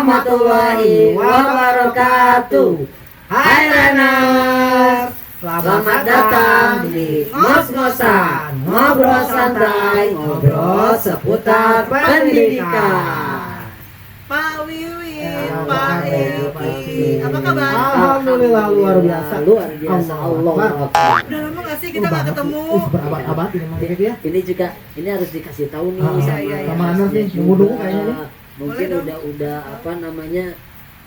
warahmatullahi wabarakatuh. Hai Ranas, selamat datang di Ngos-Ngosan, ngobrol santai, ngobrol seputar pendidikan. Pak Wiwin, Pak Eki, apa kabar? Alhamdulillah luar biasa, Allah. Udah lama gak sih kita gak ketemu? Berabad-abad ini Mang Eki ya. Ini juga, ini harus dikasih tahu nih sama Anas nih, nunggu kayaknya nih. Mungkin Boleh udah apa namanya?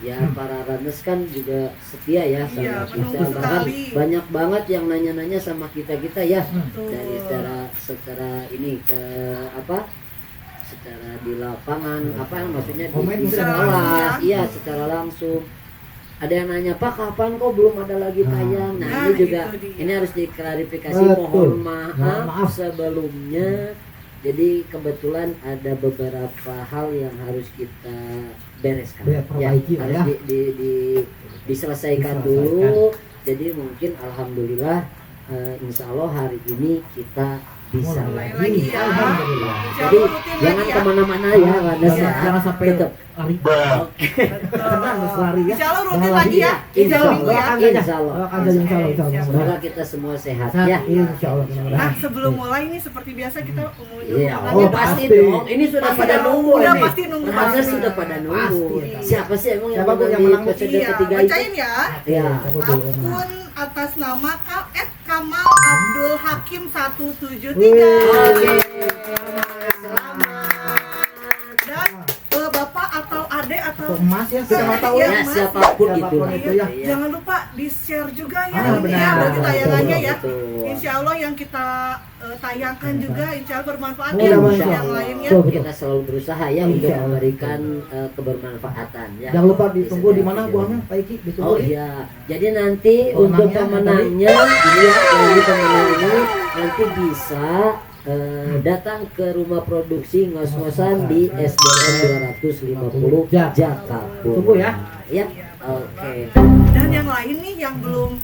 Ya para runners kan juga setia ya sama kita, bahkan banyak banget yang nanya-nanya sama kita ya dari secara ini ke apa secara di lapangan apa maksudnya di sekolah iya secara langsung ada yang nanya Pak kapan kok belum ada lagi tayang. Nah ini juga ini harus diklarifikasi, mohon maaf sebelumnya. Jadi kebetulan ada beberapa hal yang harus kita bereskan, harus diselesaikan dulu. Jadi mungkin alhamdulillah, insya Allah hari ini kita bisa lagi. Alhamdulillah. Jadi jangan kemana-mana ya, jangan sampai tetap lari. Lari ya. Insya Allah rutin lagi ya. Insya Allah. Semoga kita semua sehat ya. Insya Allah. Nah sebelum mulai ini seperti biasa kita umumnya. Iya. Oh pasti dong. Ini sudah pada nunggu. Udah pasti nunggu. Karena sudah pada nunggu. Siapa sih emang yang menang episode ketiga itu? Bacain ya. Iya. Akun atas nama Kamal Abdul Hakim 173. Oke. Dan bapak atau adek atau emas ya kita mau tahu ya siapapun itu ya. Jangan lupa di share juga ya bagi tayangannya ya. Insya Allah yang kita tayangkan juga insya Allah bermanfaat ya yang lainnya. Kita selalu berusaha ya untuk memberikan kebermanfaatan ya. Jangan lupa ditunggu di mana buahnya Pak Iki ditunggu. Oh iya. Jadi nanti untuk pemenangnya ini pemenang ini nanti bisa datang ke rumah produksi Ngos-Ngosan di SDN 250 Jakarta. Tunggu ya. Ya. Oke. Dan yang lain nih yang belum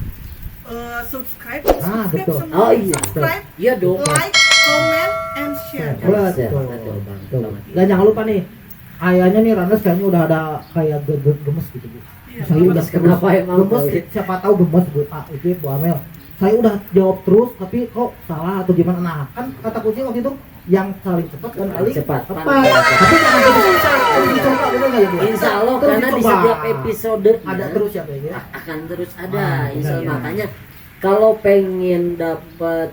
subscribe semua. Oh iya. Subscribe, iya dong. like, comment, and share. Betul. Dan jangan lupa nih, kayaknya nih Ranes kayaknya udah ada kayak gemes gitu Bu. Saya udah kenapa emang gemes, siapa tahu gemes Bu Pak Iki Bu Amel. Saya udah jawab terus tapi kok salah atau gimana. Nah kan kata kunci waktu itu yang paling cepat dan paling cepat. Tapi jangan dicoba bener nggak ya Bu? Insya Allah karena di setiap episode ada terus ya Bu ya. Akan terus ada. Insya Allah makanya kalau pengen dapat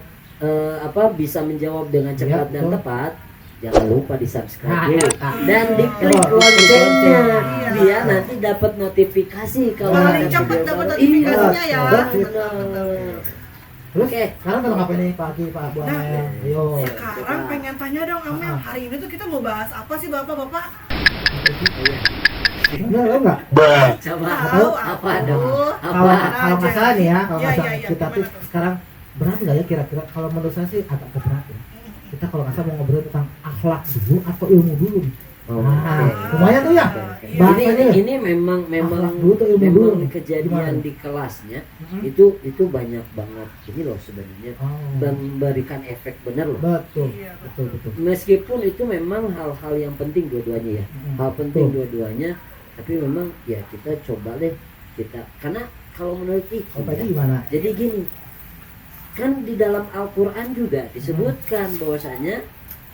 bisa menjawab dengan cepat dan tepat, jangan lupa di subscribe dulu dan diklik loncengnya biar nanti dapat notifikasi kalau paling cepat dapat notifikasinya ya. Terus sekarang kalau ngapain nih Pak Aki, Pak Bu Amel? Ayo. Sekarang pengen tanya dong Amel, hari ini tuh kita mau bahas apa sih Bapak-bapak? Bener lo enggak? Coba apa dong? Kalau masalah nih ya, kalau masalah ya, kita tuh sekarang berat nggak ya kira-kira? Kalau menurut saya sih agak berat ya. Kita kalau nggak salah mau ngobrol tentang akhlak dulu atau ilmu dulu. Lumayan tuh ya. Ini memang kejadian di kelasnya itu banyak banget ini loh sebenarnya memberikan efek benar loh. Betul. Meskipun itu memang hal-hal yang penting dua-duanya ya. Hal penting dua-duanya, tapi memang ya kita coba deh karena kalau menurut gimana? Jadi gini. Kan di dalam Al-Quran juga disebutkan bahwasanya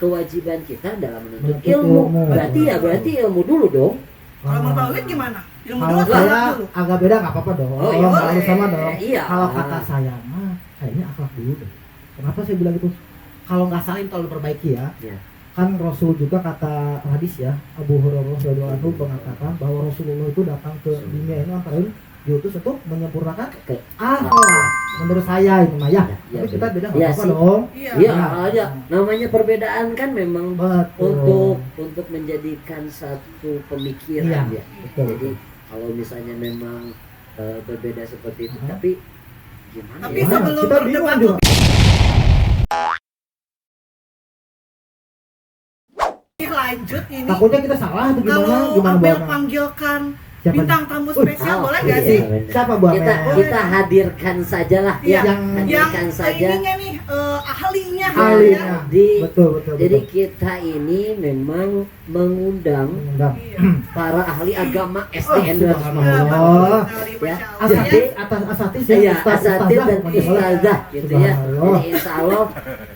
kewajiban kita dalam menuntut ilmu. Berarti ilmu dulu dong. Kalau mau Pak Wid gimana? Ilmu kalau dulu saya agak beda nggak apa-apa dong. Harus sama dong. Iya. Kalau kata saya mah kayaknya akhlak dulu deh. Kenapa saya bilang gitu? Kalau nggak salah itu diperbaiki ya. Kan Rasul juga kata hadis ya, Abu Hurairah radhiyallahu anhu mengatakan bahwa Rasulullah itu datang ke dunia ini antara diutus untuk menyempurnakan akhlak. Menurut saya itu mah ya. Tapi kita beda enggak apa-apa dong. Iya aja. Namanya perbedaan kan memang untuk menjadikan satu pemikiran ya. Jadi kalau misalnya memang berbeda seperti itu, tapi gimana tapi ya? sebelum Kita bingung juga. Lanjut ini. Takutnya kita salah atau gimana? Kalau Amel panggilkan bintang tamu spesial boleh nggak sih? Siapa Bu Amel? Kita hadirkan sajalah yang hadirkan saja. ininya nih ahlinya ya. Betul. Jadi kita ini memang mengundang Iya. para ahli agama SDN 210. Subhanallah. Ya, Asatid atas asatid Iya, ustaz asatid dan ustazah gitu ya. Subhanallah. Jadi insya Allah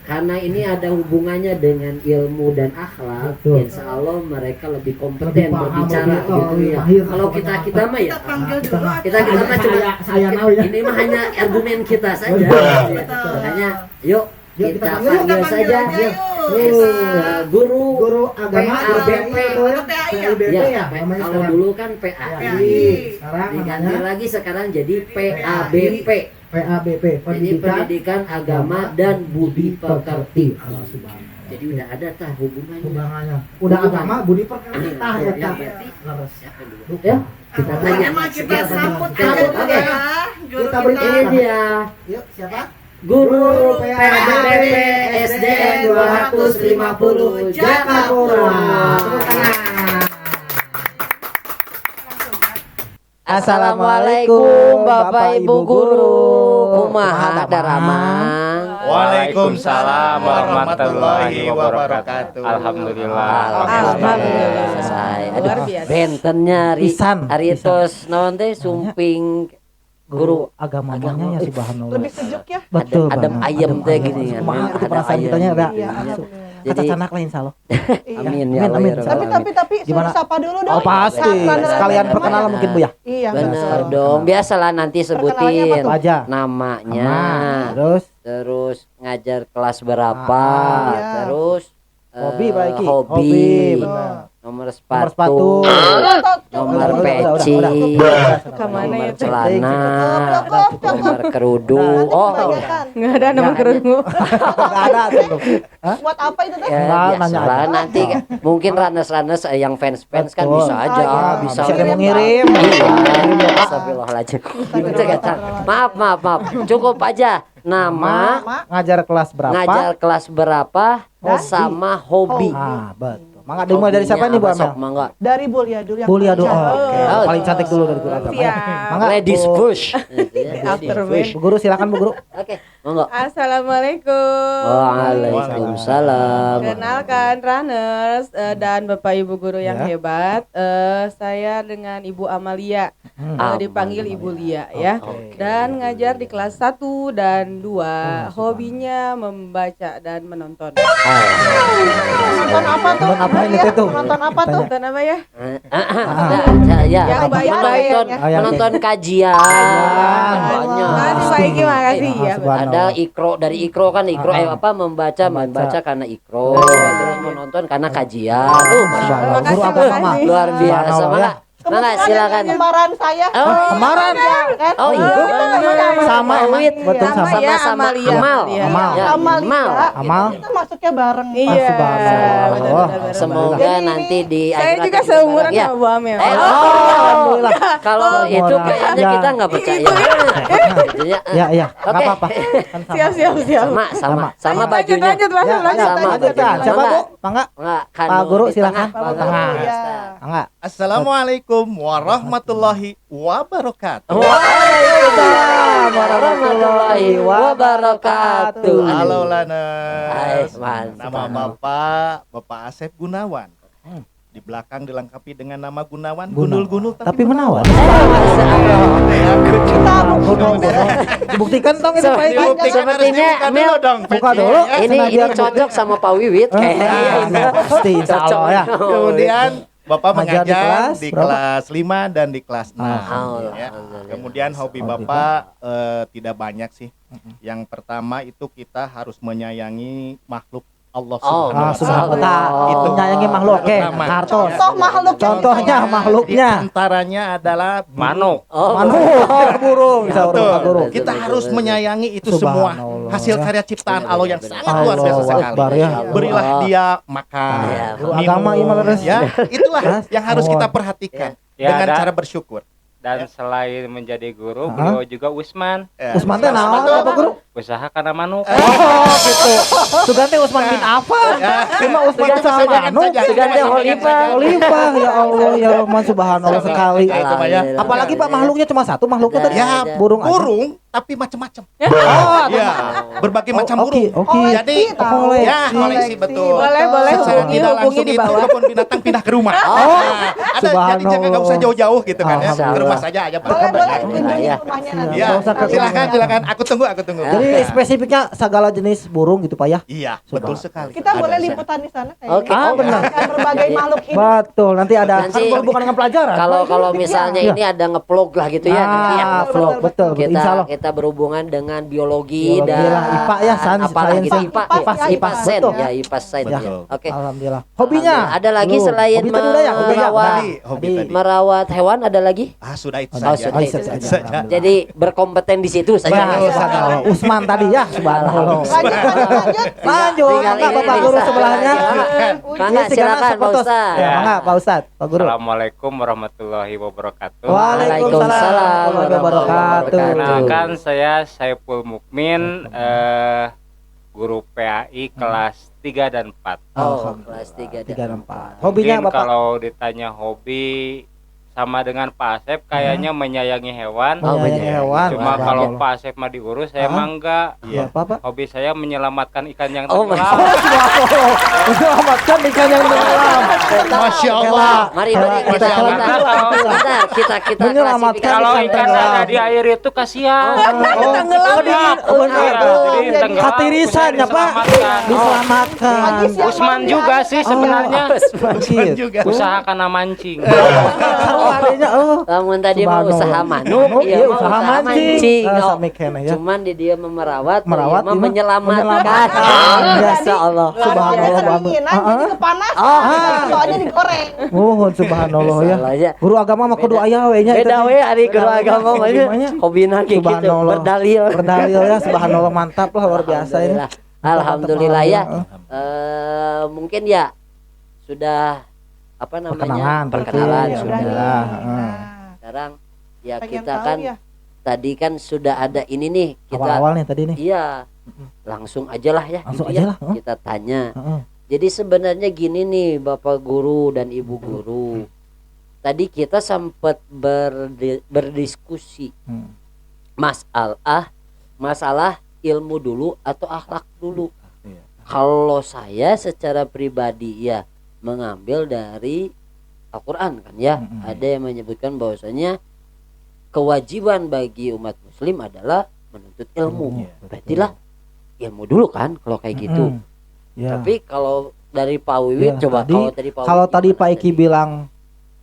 karena ini ada hubungannya dengan ilmu dan akhlak, Betul. insya Allah mereka lebih kompeten Lebih paham, berbicara lebih- gitu lebih ya. mahir. Kalau kita mah ya, Kita panggil dulu. kita mah cuma saya tahu ya. ini mah hanya argumen kita saja. Betul. Ya. Makanya yuk Yuk, kita kita panggil saja aja, yuk. guru agama PABP. Atau PAI ya? PABP Ya, ya, P- namanya kalau sekarang. dulu kan PAI. PAI. Sekarang Diganti namanya lagi sekarang jadi PABP. PABP, Jadi pendidikan agama dan budi pekerti. Allah subhanahu. Jadi udah ada tah hubungannya. Hubungannya. Udah Hubungan. agama, budi pekerti tah ya Ya, tah. berarti Leres. siapa dulu? Duh. Ya, kita Nah, tanya. emang kita Siapa sambut dulu? aja Sambut, dulu oke. ya. Guru Kita kita. beri Ini dia Yuk, siapa? guru PABP PABP SDN 250 Jayapura. Tepuk tangan. Assalamualaikum Bapak Ibu Guru. Kumaha Daramang. Waalaikumsalam warahmatullahi wabarakatuh. Alhamdulillah. Alhamdulillah. Selesai. Luar Aduh, biasa. bentennya Pisan, Aritos naon teh sumping guru agamanya ya subhanallah. Lebih sejuk ya. Betul. adem banget. ayem teh Adem gini ayem. kan. Kumaha itu Adem perasaan ayem. kitanya ada. Iya, alhamdulillah. Kata Jadi canak lah insyaallah. amin ya Amin, Allah amin. ya Rabbal alamin. Tapi Gimana? suruh sapa dulu dong. Oh pasti. Bener. Sekalian perkenalan mungkin Bu ya. Iya. Bener dong. Biasalah nanti Perkenalannya sebutin apa tuh? Aja. namanya. Terus Terus ngajar kelas berapa? Iya. Terus hobi baik. hobi. Benar. Nomor Nomor sepatu. sepatu. Nomor Udah, peci, Kemana nomor ya, Teh? celana, Cukup. nomor kerudung. Oh, Nggak ada nomor kerungu. Enggak ada tuh. Buat apa itu tuh? ya Nah, nanya biasalah aja. nanti kan. Mungkin ranes-ranes yang fans-fans kan Betul. bisa aja, Ah, bisa Bisa ada yang ngirim. Iya, astagfirullahaladzim. Maaf. Cukup aja nama, Ngajar kelas berapa? ngajar kelas berapa, Dan sama hobi. Ah, betul. Mangga dimulai dari siapa nih Bu Hobinya apa, Amel? sok, mangga. Dari Bulia dulu yang Bulia dulu. paling Oh, oke. Oh. Paling cantik dulu dari guru agama. Siap. Mangga. Ladies Bu- push. After Push. Bu Guru silakan Bu Guru. Oke, monggo. Assalamualaikum. Waalaikumsalam. Kenalkan runners dan Bapak Ibu guru yang Ya. hebat. Saya dengan Ibu Amalia, dipanggil Ibu Lia ya. Oke. Dan ngajar di kelas 1 dan 2. Hobinya membaca dan menonton. Nonton apa tuh? Nonton apa ini tuh? Nonton apa tuh? Nonton apa ya? Ya, Yang baik-baik menonton, ya. Oh, yang menonton kajian banyak. Makasih, makasih, makasih ya. Ada ikro dari ikro kan ikro apa membaca karena ikro terus menonton karena kajian. Masya Allah. Guru Makasih, agama mah. makasih. Luar biasa. Subhanallah, Mangga, mangga silakan. Kemarahan saya. Oh, Kemarin. Kan? Oh iya. Sama emang. Wit. Betul Sama sama. ya, Sama-sama Amalia. Amal. Iya. Amal. Ya, Amalia. Amal. Kita masuknya bareng. Iya. Subhanallah. Benar-benar. Semoga Jadi ini nanti di Saya akhirat juga kita seumuran bareng. Ya. sama Bu Amel. Alhamdulillah. Kalau Oh, itu moral. kayaknya Ya. kita nggak percaya. Iya. Ya, iya. Enggak Oke. apa-apa. Kan sama. Siap. Sama Lanjut, bajunya. lanjut. Ya, Sama lanjut, bajunya. ya. Siapa Bu? Mangga. Enggak, kan Pak Guru, di silakan. tengah. Pak Tengah. Iya. Mangga. Assalamualaikum warahmatullahi wabarakatuh. Waalaikumsalam warahmatullahi wabarakatuh. Halo Hai, Lanes. mantap. Nama Bapak Asep Gunawan. Di belakang dilengkapi dengan nama Gunawan, Gunawan. Gunul-gunul Tapi menawan. Dibuktikan dong itu baik. Sepertinya Mel Buka dulu. ini Sengaja cocok sama Pak Wiwit kayaknya. Pasti insya Allah ya. Kemudian Bapak Mengajar di mengajar kelas di berapa? kelas 5 dan di kelas 6. Alhamdulillah. Ya. Kemudian hobi Bapak tidak banyak sih. Yang pertama itu kita harus menyayangi makhluk Allah Oh, Ah, Subhanahu wa subhanallah. Ta'ala. Itu menyayangi makhluk. Oke, Pertama. kartos. Contoh makhluk. Contohnya Di makhluknya. antaranya adalah manuk. Oh, Manuk, burung, bisa Betul. urut guru. Kita harus menyayangi itu semua Subhanallah. hasil karya ciptaan Allah yang sangat luar Allahu biasa sekali. Akbar ya. Berilah dia makan, Ya, Guru minum, agama iman terus. ya itulah Mas, yang harus kita mohon. perhatikan Ya, dengan dan- cara bersyukur. Dan selain menjadi guru, Hah? beliau juga Wisman. Ya. Usman teh naon apa guru? usaha karena manuk. Oh gitu. Sugante Usman bin Affan. Cuma Usman bin Affan. Sugante Khalifah ya Allah ya Rahman subhanallah sekali. Alhamdulillah. Apalagi Pak makhluknya cuma satu makhluknya tadi. Ya, Burung aja. burung tapi macam-macam. Oh, Ya, berbagai macam burung. Oke. Jadi ya koleksi betul. Boleh Secara hubungi tidak langsung di itu bawah. kebun binatang pindah ke rumah. Ada jadi jangan nggak usah jauh-jauh gitu kan ya. Ke rumah saja aja Pak. Boleh Alhamdulillah, ya. rumahnya nanti. Ya, Nggak usah ke- silakan. Aku tunggu. Jadi spesifiknya segala jenis burung gitu Pak ya. Iya, betul sekali. Kita Ada. boleh liputan di sana kayaknya. Oke. Benar. Akan berbagai makhluk hidup. Betul, nanti ada Nanti- kan berhubungan dengan pelajaran. Kalau misalnya Iya. ini ada nge-vlog lah gitu ya nanti ya. Vlog betul, Kita insyaallah. kita berhubungan dengan biologi Biologi dan lah, IPA ya, sains, apalah gitu sains. IPA IPA, sen betul. ya IPA sen ya. Betul. Oke. Alhamdulillah. Hobinya? Ada lagi Belum. selain Hobi tadi udah ya, hobi ya. merawat Hobi tadi. merawat hewan ada lagi? Sudah itu Oh, saja. sudah. Bisa saja. Jadi berkompeten di situ saja. Subhanallah. Usman tadi ya, subhanallah. Lanjut, Tinggal Mangga ini Bapak Guru bisa. sebelahnya. Mangga Ini tiga silakan Pak foto. Ustaz. Ya, mangga Pak Ustaz, Pak Guru. Assalamualaikum warahmatullahi wabarakatuh. Waalaikumsalam warahmatullahi wabarakatuh. Perkenalkan saya Saiful Mukmin, guru PAI kelas 3 dan 4. Oh, kelas 3 Tiga dan dan empat. Hobinya Mungkin Bapak? kalau ditanya hobi sama dengan Pak Asep kayaknya menyayangi hewan. Oh, menyayangi hewan. Cuma Wah, kalau Allah. Pak Asep mah diurus, saya mah enggak. Iya. Apa Pak? Hobi saya menyelamatkan ikan yang Oh, tenggelam. Menyelamatkan ikan yang tenggelam. Masya Allah. Mari Masya kita Allah. kita Menyelamatkan Kalau ikan ikan tenggelam. ada di air itu kasihan. Oh, benar. Jadi tenggelam, Katirisan ya Pak. diselamatkan. Diselamatkan. Usman juga sih sebenarnya. Usman juga. Usaha karena mancing. Adanya Lamun tadi mau Subhanallah. usaha manuk, Iya, mah usaha mancing. Oh. Sami kene ya. Cuman di dia memerawat, Merawat, mah iya, menyelamatkan. menyelamatkan. Masya Allah. Subhanallah. Kedinginan jadi kepanasan. Soalnya digoreng. Mohon subhanallah ya. Salah ya. Guru agama mah kudu aya we nya. Beda we ari guru agama mah Hobimanya. hobina kayak gitu, Subhanallah. berdalil. Berdalil ya subhanallah mantap lah luar biasa ini. Alhamdulillah ya. Mungkin ya sudah apa namanya perkenalan ya, sudah. alhamdulillah. Sekarang ya Pengen kita tahu kan ya. tadi kan sudah ada ini nih kita Awal-awal nih tadi nih. iya langsung aja lah ya Langsung gitu aja ya. lah, Kita tanya. Heeh. Jadi sebenarnya gini nih Bapak Guru dan Ibu Guru. Tadi kita sempat berdiskusi masalah ilmu dulu atau akhlak dulu. Kalau saya secara pribadi ya mengambil dari Al-Quran kan ya. Ada yang menyebutkan bahwasanya kewajiban bagi umat muslim adalah menuntut ilmu. Berarti lah ilmu dulu kan kalau kayak gitu. Ya. Tapi kalau dari Pak Wiwit Ya, coba kalau tadi Pak Iki bilang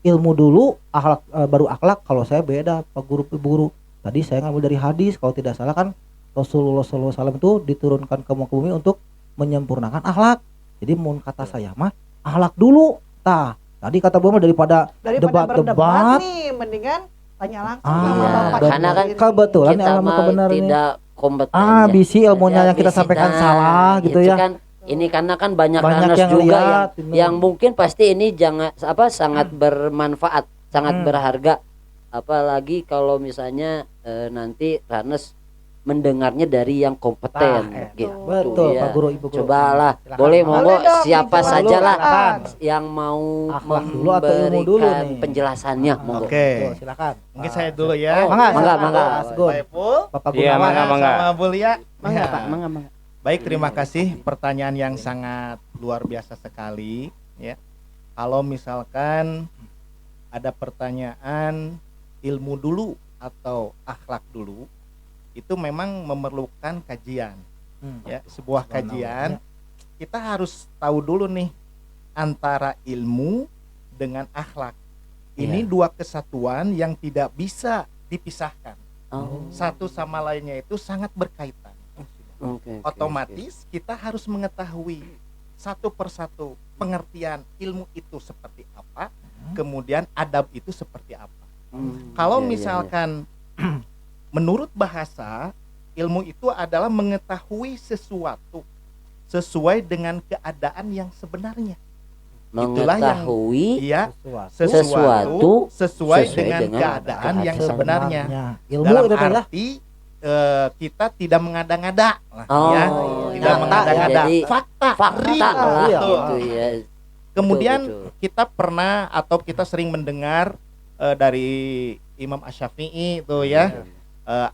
ilmu dulu akhlak baru akhlak, kalau saya beda Pak Guru Ibu Guru. Tadi saya ngambil dari hadis, kalau tidak salah kan Rasulullah SAW itu diturunkan ke muka bumi untuk menyempurnakan akhlak. Jadi mun kata saya mah akhlak dulu. Tadi kata Bapak daripada Berdebat debat-debat nih, mendingan tanya langsung Ah, sama iya, Bapak. karena kan sendiri. kebetulan kita ilmu mah kebenaran ini. tidak kompeten Bisi ilmunya yang kita bisi. sampaikan Nah, salah gitu itu ya. kan ini karena kan banyak Banyak runners yang juga lihat, ini. yang mungkin pasti ini sangat bermanfaat, sangat berharga. Apalagi kalau misalnya nanti runners mendengarnya dari yang kompeten gitu. Betul ya. Pak Guru Ibu Guru. Cobalah, Silakan. boleh monggo Boleh dong, siapa dijawab saja dulu, lah silakan. yang mau Akhlak dulu atau ilmu dulu memberikan nih? penjelasannya monggo. Oke. Tuh, silakan. Mungkin saya dulu ya. Mangga, mangga. Asgun. Pak Epul, Bapak Iya, Gunawan. mangga. sama Bu Lia. Mangga, Ya. Pak, mangga. Baik, terima kasih. Pertanyaan yang sangat luar biasa sekali ya. Kalau misalkan ada pertanyaan ilmu dulu atau akhlak dulu, itu memang memerlukan kajian. Ya, sebuah kajian kita harus tahu dulu nih antara ilmu dengan akhlak. Ini dua kesatuan yang tidak bisa dipisahkan. Satu sama lainnya itu sangat berkaitan. Otomatis kita harus mengetahui satu persatu pengertian ilmu itu seperti apa, kemudian adab itu seperti apa. Kalau misalkan menurut bahasa, ilmu itu adalah mengetahui sesuatu sesuai dengan keadaan yang sebenarnya. Mengetahui Iya, sesuatu sesuai sesuai dengan dengan keadaan yang sebenarnya. Ilmu Dalam itu teh ya. arti kita tidak mengada-ngada lah, Oh, ya, tidak nyata, mengada-ngada, jadi fakta, fakta real, lah betul. gitu ya. Kemudian Betul. kita pernah atau kita sering mendengar dari Imam Asy-Syafi'i itu ya,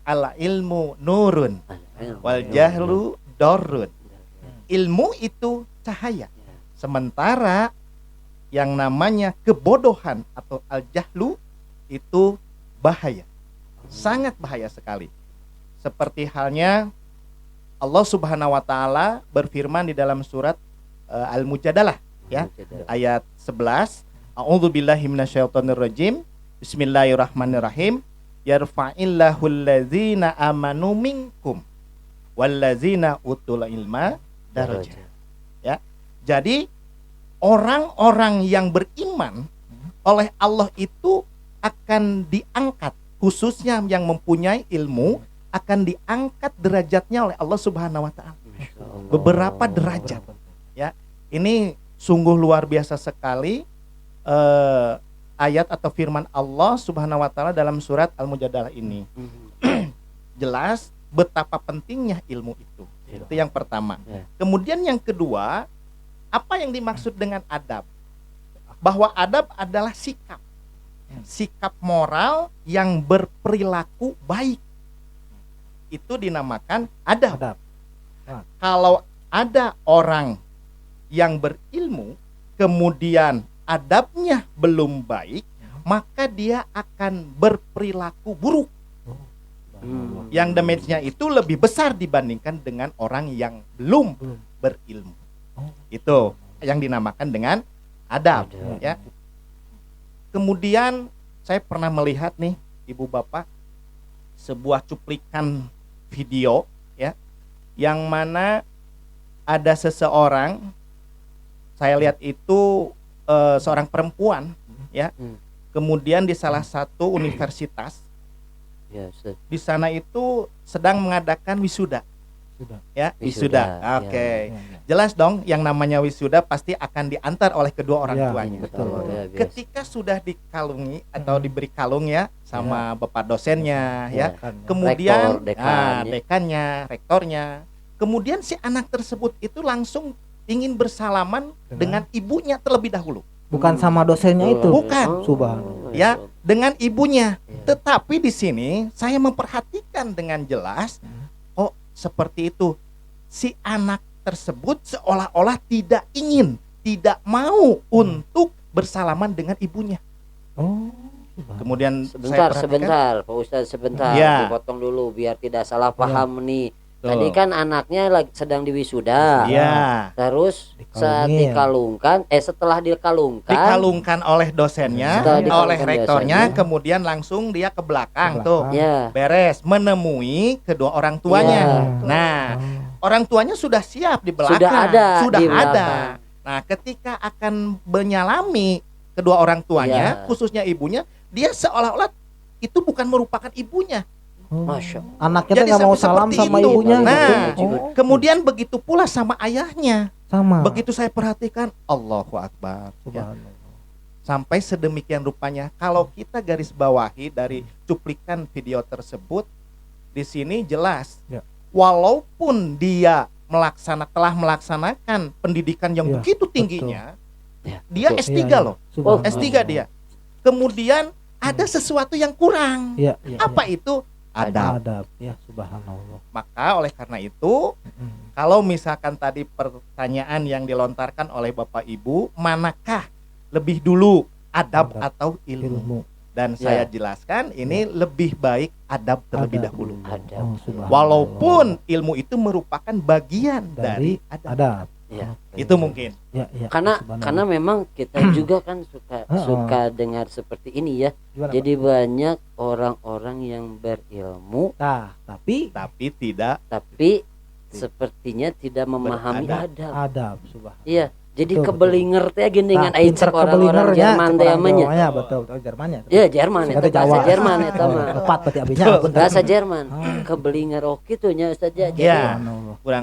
al ilmu nurun wal jahlu dorun. Ilmu itu cahaya, sementara yang namanya kebodohan atau al jahlu itu bahaya, sangat bahaya sekali. Seperti halnya Allah Subhanahu wa taala berfirman di dalam surat Al-Mujadalah ya, ayat 11, A'udzubillahi minasyaitonirrajim. Bismillahirrahmanirrahim. Yarfa'illahu allazina amanu minkum wallazina utul ilma darajat. Ya. Jadi orang-orang yang beriman oleh Allah itu akan diangkat, khususnya yang mempunyai ilmu akan diangkat derajatnya oleh Allah Subhanahu wa taala. Beberapa derajat. Ya. Ini sungguh luar biasa sekali ayat atau firman Allah Subhanahu wa taala dalam surat Al-Mujadalah ini. Jelas betapa pentingnya ilmu itu. Itu yang pertama. Kemudian yang kedua, apa yang dimaksud dengan adab? Bahwa adab adalah sikap. Sikap moral yang berperilaku baik. Itu dinamakan adab. Kalau ada orang yang berilmu kemudian adabnya belum baik, maka dia akan berperilaku buruk. Yang damage-nya itu lebih besar dibandingkan dengan orang yang belum berilmu. Itu yang dinamakan dengan adab, ya. Kemudian saya pernah melihat nih, Ibu Bapak, sebuah cuplikan video ya, yang mana ada seseorang, saya lihat itu seorang perempuan ya, kemudian di salah satu universitas di sana itu sedang mengadakan wisuda. Ya, wisuda. Oke. Jelas dong, yang namanya wisuda pasti akan diantar oleh kedua orang tuanya. Ketika sudah dikalungi atau diberi kalung ya sama bapak dosennya ya, kemudian dekannya, rektornya, kemudian si anak tersebut itu langsung ingin bersalaman dengan ibunya terlebih dahulu. Bukan sama dosennya itu. Bukan. Subhanallah. Ya, dengan ibunya. Tetapi di sini saya memperhatikan dengan jelas, oh seperti itu. Si anak tersebut seolah-olah tidak ingin, tidak mau untuk bersalaman dengan ibunya. Oh. Kemudian Sebentar, Pak Ustadz, sebentar. Ya. Dipotong dulu biar tidak salah paham nih. Tadi kan anaknya lagi sedang diwisuda. Iya. Terus saat dikalungkan, setelah dikalungkan oleh dosennya, oleh rektornya, kemudian langsung dia ke belakang tuh. Ya. Beres menemui kedua orang tuanya. Nah, orang tuanya sudah siap di belakang. Sudah ada. Nah, ketika akan menyalami kedua orang tuanya, khususnya ibunya, dia seolah-olah itu bukan merupakan ibunya. Masya Allah. Anaknya nggak mau salam sama ibunya. Nah, kemudian begitu pula sama ayahnya. Sama. Begitu saya perhatikan, Allahu Akbar. Ya. Sampai sedemikian rupanya. Kalau kita garis bawahi dari cuplikan video tersebut, di sini jelas. Walaupun dia telah melaksanakan pendidikan yang begitu tingginya, dia S3 loh. S3 dia. Kemudian ada sesuatu yang kurang. Apa itu? Adab. Ya, subhanallah. Maka oleh karena itu, kalau misalkan tadi pertanyaan yang dilontarkan oleh Bapak Ibu, manakah lebih dulu adab atau ilmu? Dan saya jelaskan ini lebih baik adab terlebih dahulu. Walaupun ilmu itu merupakan bagian dari adab. Itu mungkin. Karena memang kita juga kan suka dengar seperti ini ya. Jadi banyak orang-orang yang berilmu, tapi sepertinya tidak memahami adab. Iya. Jadi kebelinger teh gini dengan aicek orang-orang Jerman teh namanya. Ya, betul, Jerman ya. Iya, Jerman eta bahasa Jerman eta mah. Tepat berarti abinya. Bahasa Jerman. Kebelinger oke tuh nya Ustaz ya.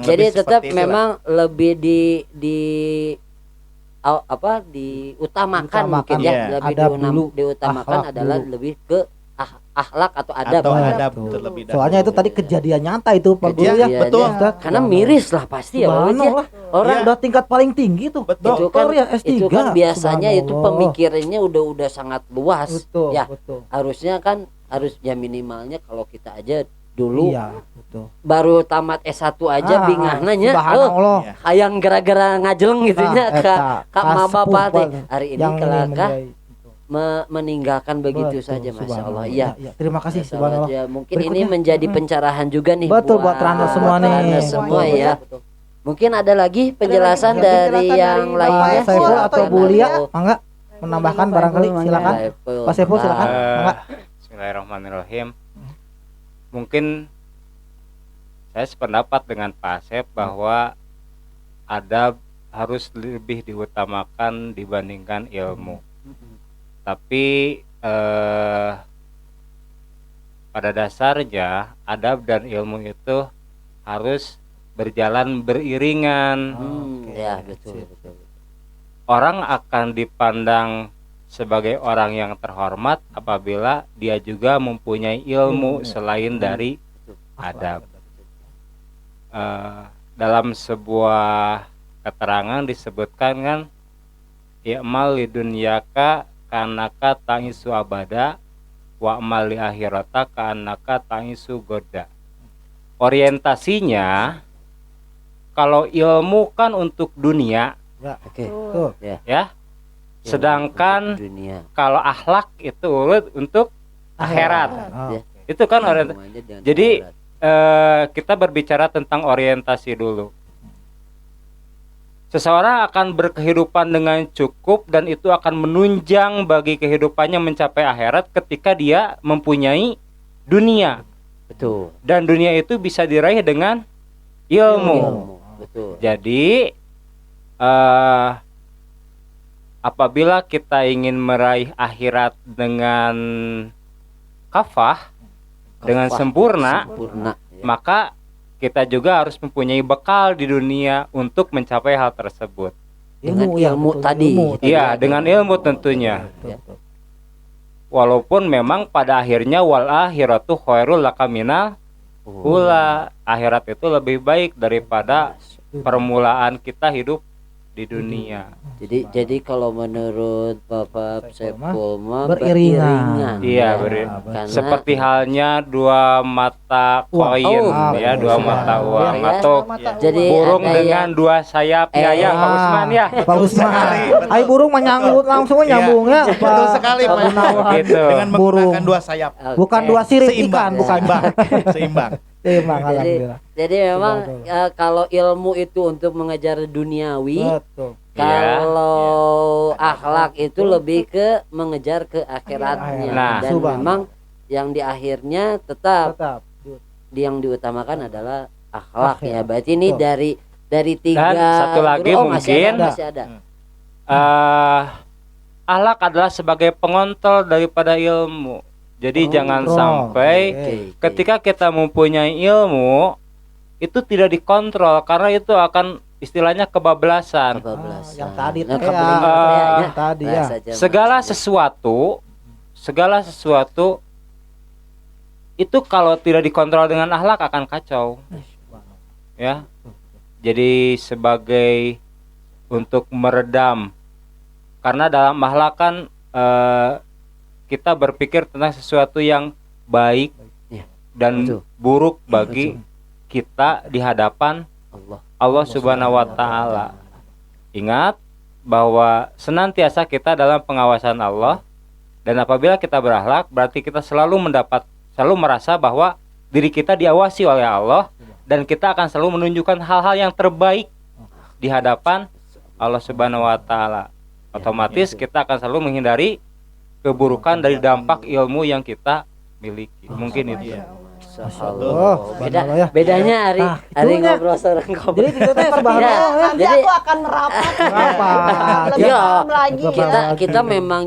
Jadi tetap memang lebih diutamakan mungkin ya, lebih diutamakan adalah lebih ke akhlak atau adab. Atau kan? adab Betul. terlebih dahulu. Soalnya itu tadi kejadian nyata itu Pak Guru ya. Kejadiannya, betul. karena miris lah pasti ya Pak Uji. Subhanallah. Orang Udah tingkat paling tinggi tuh. Betul. itu kan, Dokter ya S3. itu kan biasanya itu Subhanallah. pemikirannya udah sangat luas. Betul, Ya, betul. harusnya kan harus ya minimalnya kalau kita aja dulu Iya, betul. baru tamat S1 aja bingah nanya Subhanallah. Iya. hayang gara-gara ngajeleng gitu nya Nah, ka eta, ma sepuh bapak teh banget. hari ini Yang kelakah mulai. meninggalkan begitu Betul, saja Masya Allah. subhanallah. Iya. Ya, terima kasih Masya Allah. subhanallah. Ya, mungkin ini Berikutnya. menjadi pencerahan juga nih Betul, buat Randa semua nih. Randa semua Betul. ya. Mungkin ada lagi penjelasan lagi dari penjelasan yang dari lainnya. Pak Pak Saiful Saiful atau Bu Lia, mangga menambahkan barangkali silakan. Pak Saiful silakan. Mangga. Bismillahirrahmanirrahim. Mungkin saya sependapat dengan Pak Asep bahwa adab harus lebih diutamakan dibandingkan ilmu. Tapi pada dasarnya adab dan ilmu itu harus berjalan beriringan. Ya betul, betul. Orang akan dipandang sebagai orang yang terhormat apabila dia juga mempunyai ilmu selain dari adab. Dalam sebuah keterangan disebutkan kan, i'mal lidunyaka kanaka ta'isu abada wa amal li akhirata kanaka ta'isu goda. Orientasinya kalau ilmu kan untuk dunia Oke. Tuh. ya, sedangkan dunia kalau akhlak itu untuk akhirat. Oh. Itu kan orientasi. Jadi kita berbicara tentang orientasi dulu. Seseorang akan berkehidupan dengan cukup dan itu akan menunjang bagi kehidupannya mencapai akhirat ketika dia mempunyai dunia. betul. Dan dunia itu bisa diraih dengan ilmu. Betul. Jadi apabila kita ingin meraih akhirat dengan kafah, dengan sempurna, ya. maka kita juga harus mempunyai bekal di dunia untuk mencapai hal tersebut. Dengan ya, ilmu betul, tadi. ilmu. Iya, dengan ilmu tentunya. Betul, betul. Walaupun memang pada akhirnya wal akhiratu khairul laka minal ula, akhirat itu lebih baik daripada permulaan kita hidup di dunia. Jadi kalau menurut Bapak Saiful mah beriringan. Iya, Karena seperti halnya dua mata koin, Oh, ya, dua mata uang ya. atau jadi burung ada dengan dua sayap, ya Pak Usman ya. Pak Usman. Ayo burung menyangkut langsung nyambung ya. Betul sekali Pak. Gitu. Dengan Burung. menggunakan dua sayap. Bukan dua sirip Seimbang, ikan, bukan. seimbang. Seimbang, alhamdulillah. Jadi memang Betul. kalau ilmu itu untuk mengejar duniawi, Betul. kalau akhlak itu lebih ke mengejar ke akhiratnya. Nah. Dan Subhanallah. memang yang di akhirnya tetap Tetap. yang diutamakan adalah akhlak ya. Akhlak. Berarti ini Betul. dari tiga. Dan satu lagi masih mungkin. ada, masih ada. Akhlak adalah sebagai pengontrol daripada ilmu. Jadi jangan sampai Oke. ketika kita mempunyai ilmu itu tidak dikontrol karena itu akan istilahnya kebablasan. Kebablasan. Yang tadi Nah, tuh kebablasan yang tadi ya. bahasa Jawa. Segala sesuatu itu kalau tidak dikontrol dengan akhlak akan kacau. Ya. Jadi sebagai untuk meredam, karena dalam akhlak kan kita berpikir tentang sesuatu yang baik Ya, dan betul. buruk bagi kita di hadapan Allah Subhanahu wa taala. Ingat bahwa senantiasa kita dalam pengawasan Allah, dan apabila kita berakhlak berarti kita selalu merasa bahwa diri kita diawasi oleh Allah dan kita akan selalu menunjukkan hal-hal yang terbaik di hadapan Allah Subhanahu wa taala. Otomatis kita akan selalu menghindari keburukan dari dampak ilmu yang kita miliki. Mungkin itu. Oh, Bedanya hari Nah, hari itunya. ngobrol sareng ngobrol. Jadi kita teh subhanallah ya. Nanti Jadi- aku akan merapat. Merapat. Lebih Iya. dalam lagi. kita memang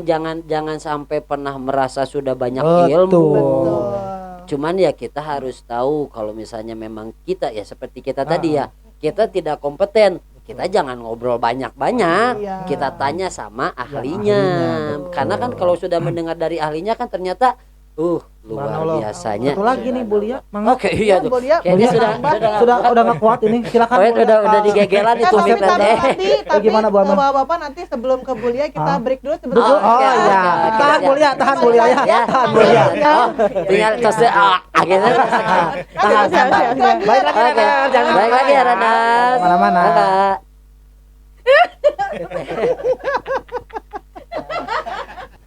jangan sampai pernah merasa sudah banyak Betul. ilmu. Betul. Cuman ya kita harus tahu kalau misalnya memang kita ya seperti kita tadi ya, kita tidak kompeten. Kita jangan ngobrol banyak-banyak. Iya. Kita tanya sama ahlinya. ahlinya, betul. Karena kan kalau sudah mendengar dari ahlinya kan ternyata Luar Subhanallah. biasanya. Satu lagi nih Bu Lia, mangga. Oke, iya tuh. Bu Lia, Kayaknya Sudah nggak kuat ini. Silakan. Oh, Bu Lia. udah digegelan itu tapi Fitran. tapi Gimana, Bu Amel? bapak-bapak nanti sebelum ke Bu Lia kita break dulu sebentar. Oh, Oke, iya. oke, Tahan oke. Bu Lia, tahan Bu Lia ya. Tahan Bu Lia. Oh, tinggal tos akhirnya. Tahan. siap. Baik lagi, Oke. Ranas. Jangan Baik lagi ya Ranas. Mana-mana. Enggak.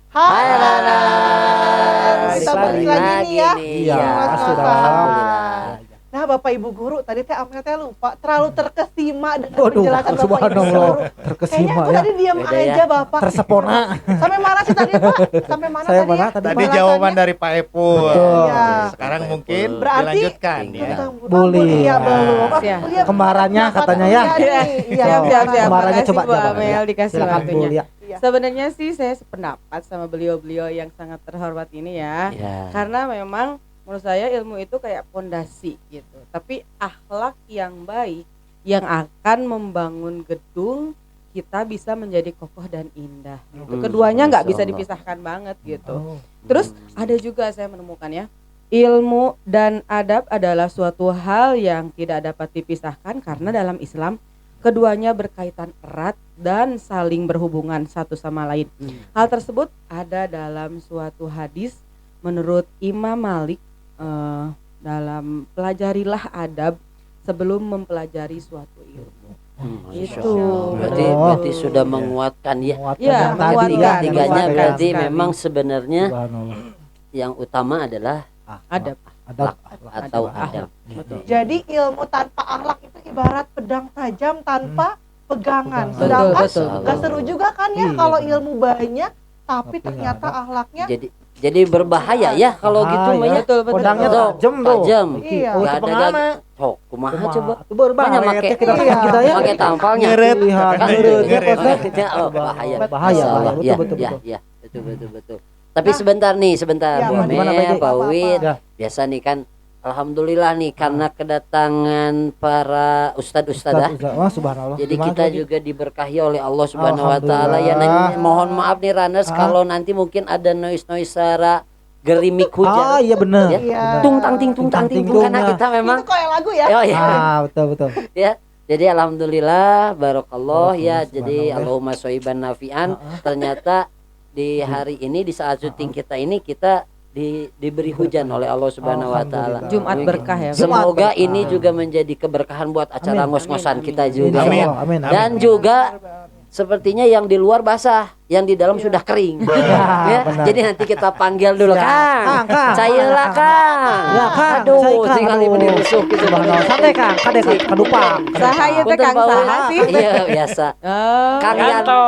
Hai Ranas. Kita balik lagi nih ya. Iya, pasti dong. Alhamdulillah. Nah, Bapak Ibu guru, tadi teh Amel teh lupa terlalu terkesima dengan Waduh, penjelasan Bapak Ibu subhanallah. guru. Kayaknya Terkesima aku ya. tadi diam Beda ya. aja Bapak. Tersepona. Sampai mana sih tadi Pak? Sampai mana Saya tadi? mana ya? tadi, Tadi Pak? jawaban dari Pak Epul. Betul. Iya. Sekarang mungkin Berarti dilanjutkan ya. Tentang Boleh. Iya belum. Oh, Siap. Bu Lia, Kembarannya pendapat katanya Bu ya. Lia nih. Iya, Siap. Kemarinnya Makasih coba Bu jawab. Amel dikasih Silakan Bu waktunya. Lia. Iya. Sebenarnya sih saya sependapat sama beliau-beliau yang sangat terhormat ini ya. Ya. Karena memang menurut saya ilmu itu kayak pondasi gitu. Tapi akhlak yang baik yang akan membangun gedung kita bisa menjadi kokoh dan indah. Gitu. Keduanya nggak bisa dipisahkan banget gitu. Oh. Terus ada juga saya menemukan ya, ilmu dan adab adalah suatu hal yang tidak dapat dipisahkan karena dalam Islam keduanya berkaitan erat dan saling berhubungan satu sama lain. Hal tersebut ada dalam suatu hadis menurut Imam Malik dalam pelajarilah adab sebelum mempelajari suatu ilmu. Masya Itu. Allah. Berarti sudah menguatkan ya. Menguatkan Iya, yang tadi menguatkan. ya. Tiganya menguatkan berarti sekali. memang sebenarnya Subhanallah. yang utama adalah Adab. Adab. atau adab. Betul. Jadi ilmu tanpa akhlak itu ibarat pedang tajam tanpa pegangan. Pegangan. Sedangkan Betul. nggak seru juga kan ya Iya, kalau benar. ilmu banyak tapi Tapi ternyata nggak akhlaknya Jadi berbahaya ya kalau gitu mah ya. Betul. Pedangnya Tuh, tajam tuh. tajam. Iya. Oh, Nggak itu ada pengalaman. Cok, kumaha coba. Itu berbahaya Banyak make kita Iya. kita ya. pakai tampalnya. Ngeret. Lihat, Kan ngeret, ngeret. ya, Pak. Oh, bahaya. Bahaya, Insya Allah. betul, Ya, betul, ya, betul. ya, betul. Tapi sebentar Ya, Bu gimana, Amel, Pak Edi? Pak Wid. Ya. Biasa nih kan alhamdulillah nih karena kedatangan para ustadz-ustadzah. Wah, subhanallah. Jadi Gimana, kita Pak Edi? juga diberkahi oleh Allah Subhanahu wa taala ya. Mohon maaf nih runners kalau nanti mungkin ada noise suara gerimik hujan. Iya benar. Ya. Iya. Tung tang ting karena kita memang itu kayak lagu ya. oh, ya. Betul. Ya. Jadi alhamdulillah barakallah ya. Subhanallah. Jadi Allahumma shoiban nafian. Ternyata di hari ini di saat syuting kita ini kita diberi hujan oleh Allah Subhanahu wa taala. Jumat berkah ya. Semoga Jumat ini berkah. juga menjadi keberkahan buat acara Amin. ngos-ngosan Amin. kita juga. Amin. ya. Amin. Dan juga sepertinya yang di luar basah, yang di dalam sudah kering. Ya, benar. jadi nanti kita panggil dulu, Kang. Kang. Cairlah, Kang. Ya, Kang. Aduh, Saya, Kang. sekali Aduh. menirusuk gitu. Subhanallah. Santai, Kang. Kade kadupa. Saha ieu teh Punten, Kang Pak Ul. saha sih? Iya, biasa. Oh. Kang Yan. Yanto.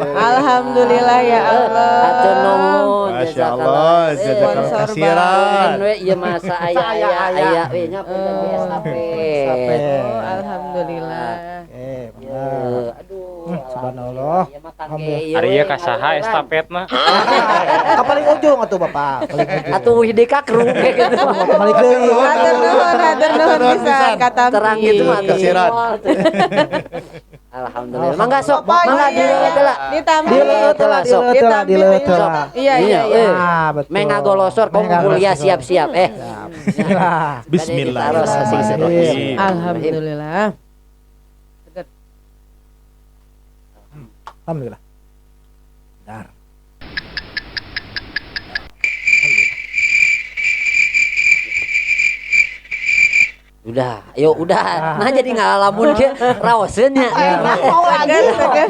Alhamdulillah ya Allah. Atur nuhun. Masya Allah, jazakallah Sponsor khairan. We ieu masa aya we nya punten we estafet. Oh, alhamdulillah. Aduh, Subhanallah. Ieu mah kangge ieu Ari we, ieu kasaha ngaluran. estafetna. Paling ujung atuh Bapak. Paling ujung. Atuh hide kakru kayak gitu. Balik deui. Hatur nuhun pisan kata Terang gitu mah atuh. Kasiran. Alhamdulillah. Mangga sok, Bapak, mangga iya, di iya. heula. Ditambah. Dileut sok. Ditambah. Iya. Betul. Menga golosor kong Menga kuliah golosor. siap-siap Bismillahirrahmanirrahim. Alhamdulillah. Alhamdulillah. Dar. Udah, ayo udah. Nah jadi ngalamun ke raoseun nya. Mau lagi.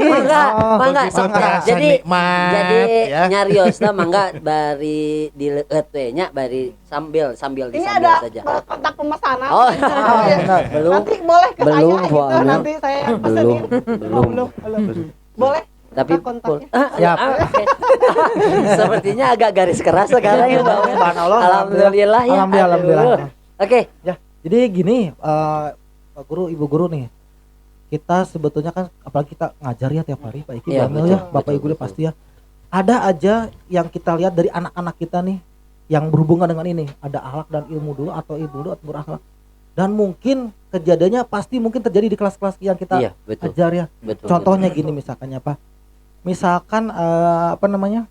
Mangga, mangga sok. Merasa Jadi nikmat, jadi ya. nyariosna mangga bari dileut we nya bari sambil Ini disambil ada saja. kontak pemesanan. Oh, benar. belum. Nanti boleh ke Belum, saya gitu. Pak. Nanti saya Belum, pesenin. belum. Boleh. Tapi kontaknya. Siap. Sepertinya agak garis keras sekarang ya, Bang. Subhanallah. Alhamdulillah ya. Alhamdulillah. Aduh. Oke. Jadi gini, Pak Guru, Ibu Guru nih, kita sebetulnya kan apalagi kita ngajar ya tiap hari, Pak Iki, Iya, Mbak Amel betul, ya, Bapak betul, Ibu betul. pasti ya. Ada aja yang kita lihat dari anak-anak kita nih yang berhubungan dengan ini, ada akhlak dan ilmu dulu atau ilmu dulu atau berakhlak. Dan mungkin kejadiannya pasti mungkin terjadi di kelas-kelas yang kita Iya, betul. ajar ya. Betul. Contohnya gini misalkan apa? misalkan apa namanya,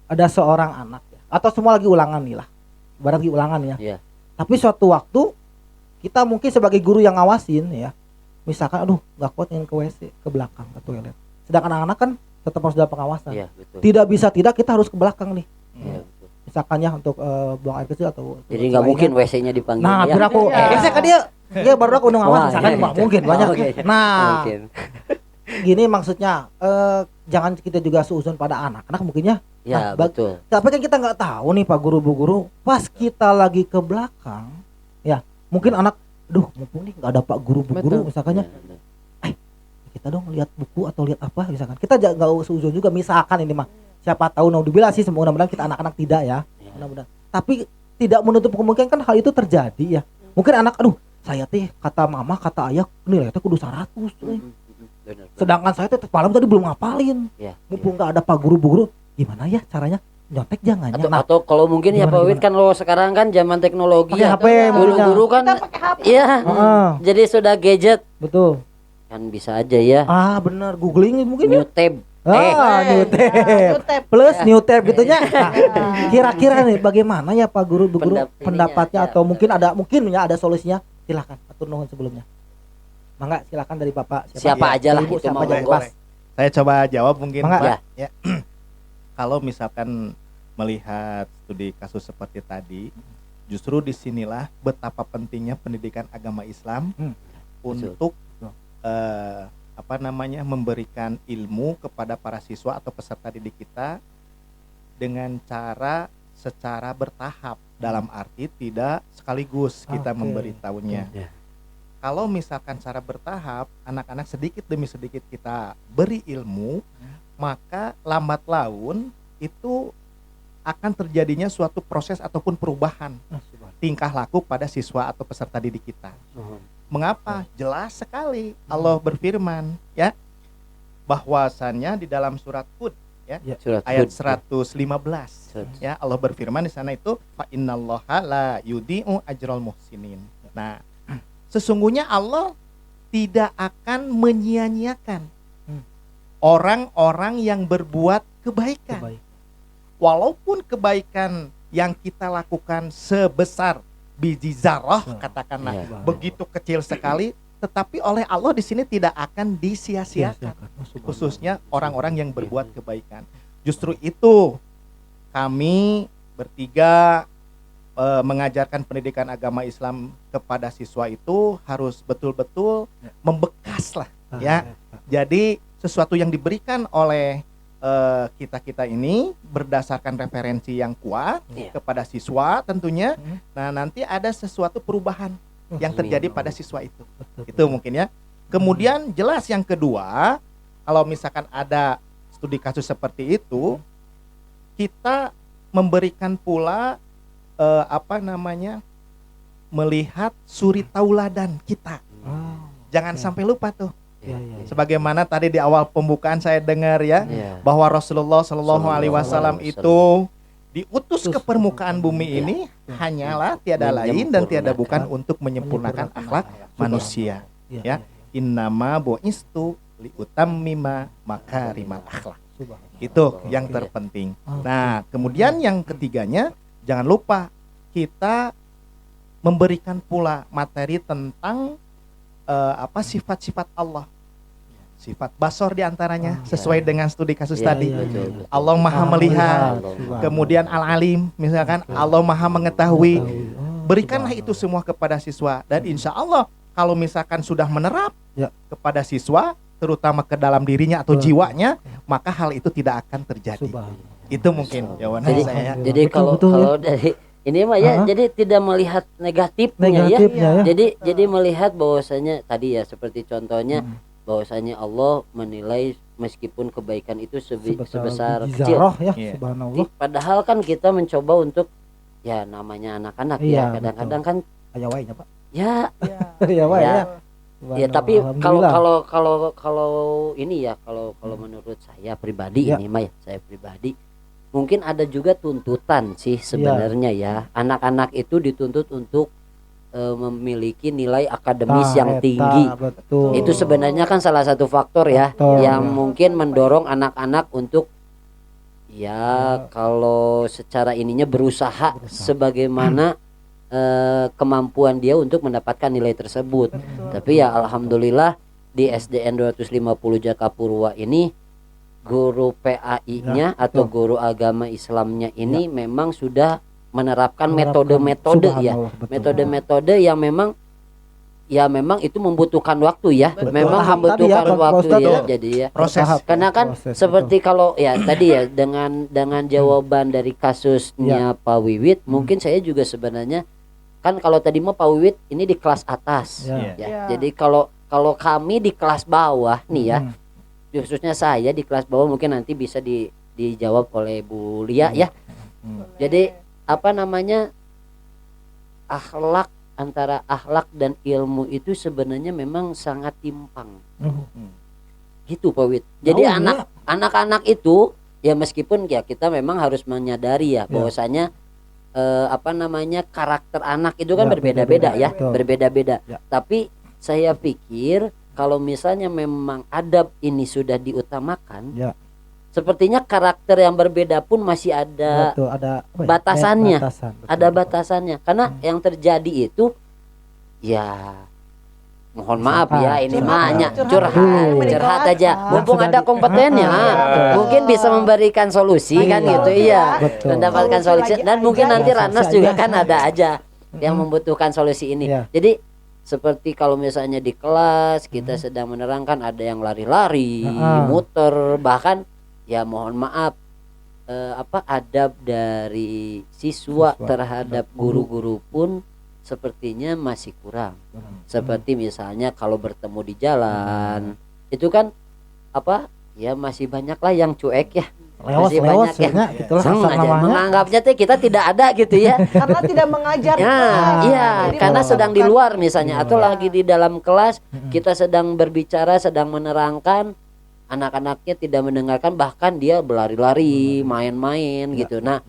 ada seorang anak ya, atau semua lagi ulangan nih lah, ibarat lagi ulangan ya. Iya. Tapi suatu waktu kita mungkin sebagai guru yang ngawasin ya, misalkan aduh nggak kuat ingin ke WC, ke belakang ke toilet. Sedangkan anak-anak kan tetap harus dalam pengawasan. Iya, betul. Tidak bisa tidak kita harus ke belakang nih. Iya, betul. Misalkan ya untuk buang air kecil atau Jadi nggak mungkin WC-nya dipanggil. Nah, ya. kira aku biasanya kan dia baru aku ngawas Wah, misalkan iya, nggak iya. mungkin banyak. Oh, oke. Nah, Mungkin. gini maksudnya jangan kita juga seuzon pada anak-anak mungkinnya. Ya, Nah, betul. Tapi kan kita nggak tahu nih Pak Guru Bu Guru, pas kita lagi ke belakang, ya mungkin anak, duh mumpung nih nggak ada Pak Guru Bu Guru Betul. misalkannya, Ya, kita dong lihat buku atau lihat apa misalkan. Kita nggak seuzon juga misalkan ini mah. Siapa tahu naudzubillah sih, mudah-mudahan kita anak-anak tidak ya. Ya. Mudah-mudahan. Tapi tidak menutup kemungkinan kan hal itu terjadi ya. Mungkin anak aduh saya teh kata mama kata ayah nilai teh kudu 100 euy. Benar. Sedangkan saya teh malam tadi belum ngapalin. Ya. Mumpung nggak ada Pak Guru Bu Guru, gimana ya caranya nyontek jangan ya. Atau kalau mungkin ya gimana, Pak Wid kan lo sekarang kan zaman teknologi Pakai ya. HP mungkin ya. Guru-guru kan iya. Heeh, Jadi sudah gadget betul. kan bisa aja ya. Ah benar, googling mungkin ya. New tab. New tab plus new tab gitunya. Nah, kira-kira nih bagaimana ya Pak Guru Bu Guru pendapatnya ya, atau mungkin ada ada solusinya? Silakan atur nuhun sebelumnya. Mangga silakan dari Bapak Siapa aja lah Ibu, itu siapa mah aja monggo. pas. Saya coba jawab mungkin Mangga. Pak. Ya. Kalau misalkan melihat studi kasus seperti tadi, justru disinilah betapa pentingnya pendidikan agama Islam untuk memberikan ilmu kepada para siswa atau peserta didik kita dengan cara secara bertahap, dalam arti tidak sekaligus kita Oke. memberitahunya. Ya. Kalau misalkan cara bertahap, anak-anak sedikit demi sedikit kita beri ilmu, maka lambat laun itu akan terjadinya suatu proses ataupun perubahan tingkah laku pada siswa atau peserta didik kita. Mengapa? Jelas sekali Allah berfirman ya, bahwasannya di dalam surat Hud ya, Surat ayat Hud. 115 Surat. ya, Allah berfirman di sana itu fa innallaha la yudi'u ajral muhsinin. Nah, sesungguhnya Allah tidak akan menyia-nyiakan orang-orang yang berbuat kebaikan. Walaupun kebaikan yang kita lakukan sebesar biji zarah, katakanlah Iya. begitu kecil sekali, tetapi oleh Allah di sini tidak akan disia-siakan. Khususnya orang-orang yang berbuat kebaikan. Justru itu kami bertiga mengajarkan pendidikan agama Islam kepada siswa itu harus betul-betul membekas lah ya. Jadi sesuatu yang diberikan oleh kita ini berdasarkan referensi yang kuat kepada siswa tentunya. Nah, nanti ada sesuatu perubahan yang terjadi pada siswa itu. Itu mungkin ya. Kemudian jelas yang kedua, kalau misalkan ada studi kasus seperti itu, kita memberikan pula melihat suri tauladan kita. Jangan sampai lupa tuh. Sebagaimana tadi di awal pembukaan saya dengar ya, bahwa Rasulullah Shallallahu Alaihi Wasallam itu diutus ke permukaan bumi ini hanyalah tiada lain dan tiada bukan untuk menyempurnakan akhlak manusia. Ya, innama bu'istu liutammima makarimal akhlak. Itu yang terpenting. Nah, kemudian yang ketiganya, jangan lupa kita memberikan pula materi tentang sifat-sifat Allah. Sifat basor diantaranya sesuai dengan studi kasus tadi. Allah Maha melihat, kemudian Al-Alim, misalkan Allah Maha mengetahui. Berikanlah itu semua kepada siswa, dan insya Allah kalau misalkan sudah menerap kepada siswa, terutama ke dalam dirinya atau jiwanya, maka hal itu tidak akan terjadi. Itu mungkin jawaban saya. Jadi kalau dari ini mah ya, jadi tidak melihat negatifnya ya. Jadi melihat bahwasanya tadi ya seperti contohnya bahwasanya Allah menilai meskipun kebaikan itu sebesar kecil. Subhanallah. Padahal kan kita mencoba untuk ya namanya anak-anak ya kadang-kadang kan aya wae Pak. ya Ya wae ya. Ya tapi kalau ini ya kalau menurut saya pribadi ini mah ya saya pribadi mungkin ada juga tuntutan sih sebenarnya ya, anak-anak itu dituntut untuk memiliki nilai akademis Tah, yang eta, tinggi. betul. Itu sebenarnya kan salah satu faktor ya Betul. yang mungkin mendorong anak-anak untuk ya kalau secara ininya berusaha sebagaimana kemampuan dia untuk mendapatkan nilai tersebut. Tapi ya alhamdulillah di SDN 250 Jakapurwa ini guru PAI-nya atau guru agama Islamnya ini memang sudah menerapkan metode-metode ya, Subhanallah, betul. metode-metode yang memang itu membutuhkan waktu ya. Betul. Memang Tahap membutuhkan tadi ya, Pak waktu Ustadz ya. ya. Jadi ya Proses. karena kan Proses, seperti kalau ya tadi ya dengan jawaban dari kasusnya Pak Wiwit, mungkin saya juga sebenarnya kan kalau tadi mah Pak Wiwit ini di kelas atas Ya. ya. Ya. Jadi kalau kami di kelas bawah nih ya, khususnya saya di kelas bawah mungkin nanti bisa dijawab oleh Bu Lia ya. Jadi apa namanya, akhlak, antara akhlak dan ilmu itu sebenarnya memang sangat timpang gitu Pak Wid. Jadi anak-anak itu ya meskipun ya kita memang harus menyadari ya bahwasanya apa namanya, karakter anak itu kan Ya, berbeda-beda ya, betul. berbeda-beda. Ya. Tapi saya pikir kalau misalnya memang adab ini sudah diutamakan, Ya. sepertinya karakter yang berbeda pun masih ada Betul, ada apa ya? batasannya. Batasan, betul, ada betul. batasannya. Karena yang terjadi itu ya mohon maaf ya, ini Curhat, mah hanya curhat. curhat aja. Mumpung Sudah ada kompetennya, mungkin bisa memberikan solusi kan Iya. gitu, iya. Betul. Mendapatkan Solusi solusi lagi dan mungkin aja. nanti Biasa Ranas saja. juga kan ada aja yang membutuhkan solusi ini. Iya. Jadi seperti kalau misalnya di kelas kita sedang menerangkan ada yang lari-lari, muter, bahkan ya mohon maaf adab dari siswa terhadap guru-guru pun sepertinya masih kurang. Seperti misalnya kalau bertemu di jalan itu kan ya masih banyak lah yang cuek ya. Masih banyak ya. Itulah Sengaja kasar namanya. menganggapnya teh kita tidak ada gitu ya. Karena tidak mengajar. Ya, iya, Jadi karena kalau sedang di bukan- luar misalnya atau lagi di dalam kelas kita sedang berbicara, sedang menerangkan, anak-anaknya tidak mendengarkan, bahkan dia berlari-lari, main-main gitu. Nah,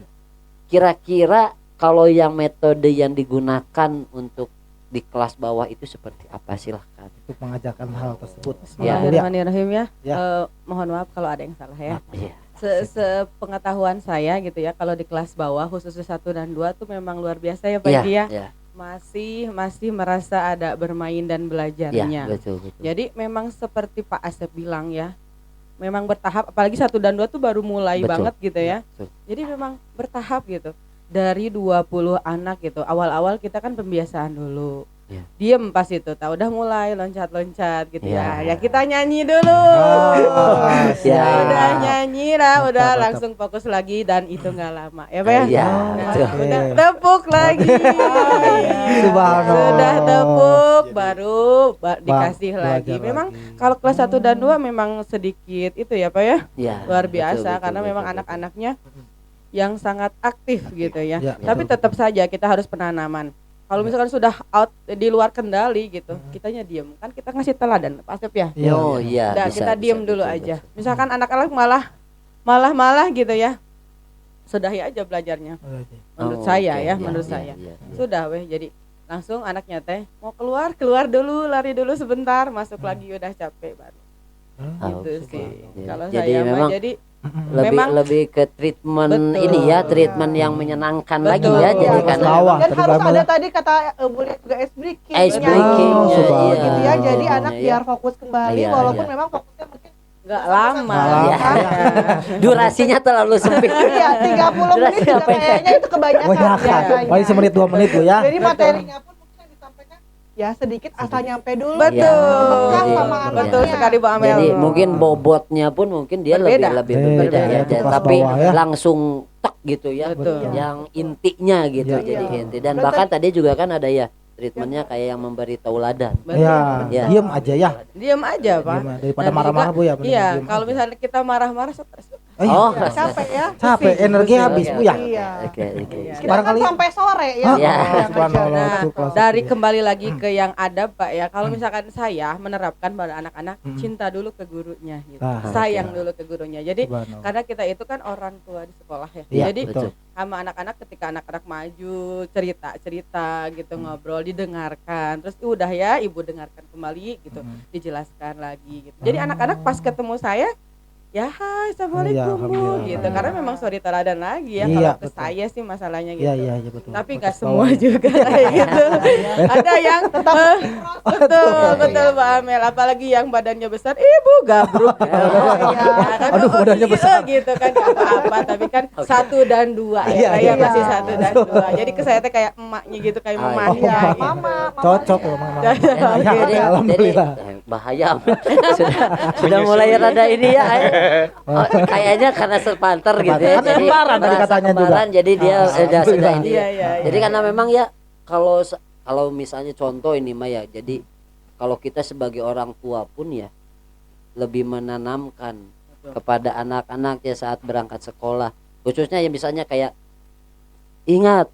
kira-kira kalau yang metode yang digunakan untuk di kelas bawah itu seperti apa, silahkan. Untuk mengajarkan hal tersebut. Ya. Bismillahirrahmanirrahim ya. Ya. Mohon maaf kalau ada yang salah ya. Iya. Sepengetahuan saya gitu ya, kalau di kelas bawah khususnya 1 dan 2 tuh memang luar biasa ya Pak Iya, Edi ya. iya, Masih merasa ada bermain dan iya, belajarnya. betul. Jadi memang seperti Pak Asep bilang ya, memang bertahap, apalagi 1 dan 2 tuh baru mulai Betul. banget gitu ya. Betul. Jadi memang bertahap gitu. Dari 20 anak gitu. Awal-awal kita kan pembiasaan dulu. Iya. Diem pas itu, udah mulai loncat-loncat gitu Iya. ya. Ya kita nyanyi dulu. Ya. Udah nyanyi lah, Mantap, udah mantap. langsung fokus lagi dan itu nggak lama ya Pak ya. Iya, Nah, betul. udah tepuk lagi. Subhanallah. Sudah tepuk baru dikasih belajar lagi. Memang lagi. kalau kelas 1 dan 2 memang sedikit itu ya Pak ya. Ya, Luar betul, biasa betul, karena betul, memang betul. anak-anaknya yang sangat aktif gitu ya. Ya, Tapi betul. tetap saja kita harus penanaman. Kalau misalkan sudah out di luar kendali gitu, kitanya diem. Kan kita ngasih teladan, Pak Asep ya. Iya. Oh iya, Udah bisa, kita bisa, diem dulu betul, aja. betul. Misalkan anak-anak malah gitu ya. Sudahi aja belajarnya. Menurut Oh, saya oke, ya, iya, menurut iya, saya. iya, iya. Sudah weh, jadi langsung anaknya teh mau keluar dulu, lari dulu sebentar, masuk lagi udah capek baru. Oh, Gitu sih. iya. Kalau Jadi saya mah memang jadi lebih lebih ke treatment Betul. ini ya, treatment yang menyenangkan lagi Betul. ya. Jadi Iya, karena bawah. Dan Tadi harus Bang ada Mala. tadi kata Bu Lia juga ice breaking. ice nyanyi. breaking Oh, subhanallah. Gitu ya. Jadi Iya, anak iya. biar fokus kembali Iya, walaupun iya. memang fokusnya mungkin nggak lama. Iya. durasinya terlalu sempit. iya 30 menit Durasi juga apa ya? kayaknya itu kebanyakan. Banyakan. biasanya. Paling semenit 2 menit tuh ya. Jadi materinya pun mungkin yang disampaikan ya sedikit asal nyampe dulu. Betul. Bekas Iya, sama iya. anaknya. Betul sekali Bu Amel. Jadi mungkin bobotnya pun mungkin dia Berbeda. lebih berbeda ya. Berbeda, Jadi, kelas tapi bawah ya. langsung tek gitu ya. Betul. Yang intinya gitu Iya. jadi Iya. inti. Dan bahkan tadi juga kan ada ya treatmentnya kayak yang memberi tauladan. Betul. Ya, Iya. diem aja ya. Diam aja, Pak. Diem, daripada Dan marah-marah juga- Bu ya. mending Iya, diem kalau aja. misalnya kita marah-marah stres. Oh, Capek ya. capek, pusing, energi pusing. habis Oke, Bu ya. oke, Iya. Oke, oke. Iya. Kita kan Barangkali- sampai sore ya. Iya. Subhanallah, Nah, itu kelas dari satu. kembali lagi ke yang adab Pak ya. Kalau misalkan saya menerapkan pada anak-anak cinta dulu ke gurunya gitu. Ah, Sayang oke. dulu ke gurunya. Jadi Subhanallah. karena kita itu kan orang tua di sekolah ya. Iya, Jadi betul. sama anak-anak ketika anak-anak maju cerita gitu ngobrol didengarkan. Terus udah ya ibu dengarkan kembali gitu, dijelaskan lagi gitu. Jadi anak-anak pas ketemu saya, ya hai assalamualaikum Bu gitu, karena memang sorry teladan lagi ya. Kalau ke saya sih masalahnya gitu. Iya betul. Tapi nggak semua juga kayak gitu. Ada yang betul Mbak Amel, apalagi yang badannya besar, ibu gabruk. Aduh, badannya besar gitu kan, nggak apa-apa. Tapi kan 1 dan 2 ya, saya masih 1 dan 2. Jadi ke saya kayak emaknya gitu, kayak mamanya. Mama. Cocok loh Mama. Jadi Alhamdulillah. bahaya sudah mulai rada ini ya. Kayaknya karena serpanter gitu ya. Kan kembaran tadi merasa katanya juga. kembaran, jadi dia sudah ini. Iya. Jadi karena memang ya kalau misalnya contoh ini Mah ya, jadi kalau kita sebagai orang tua pun ya lebih menanamkan kepada anak-anak ya saat berangkat sekolah, khususnya yang misalnya kayak ingat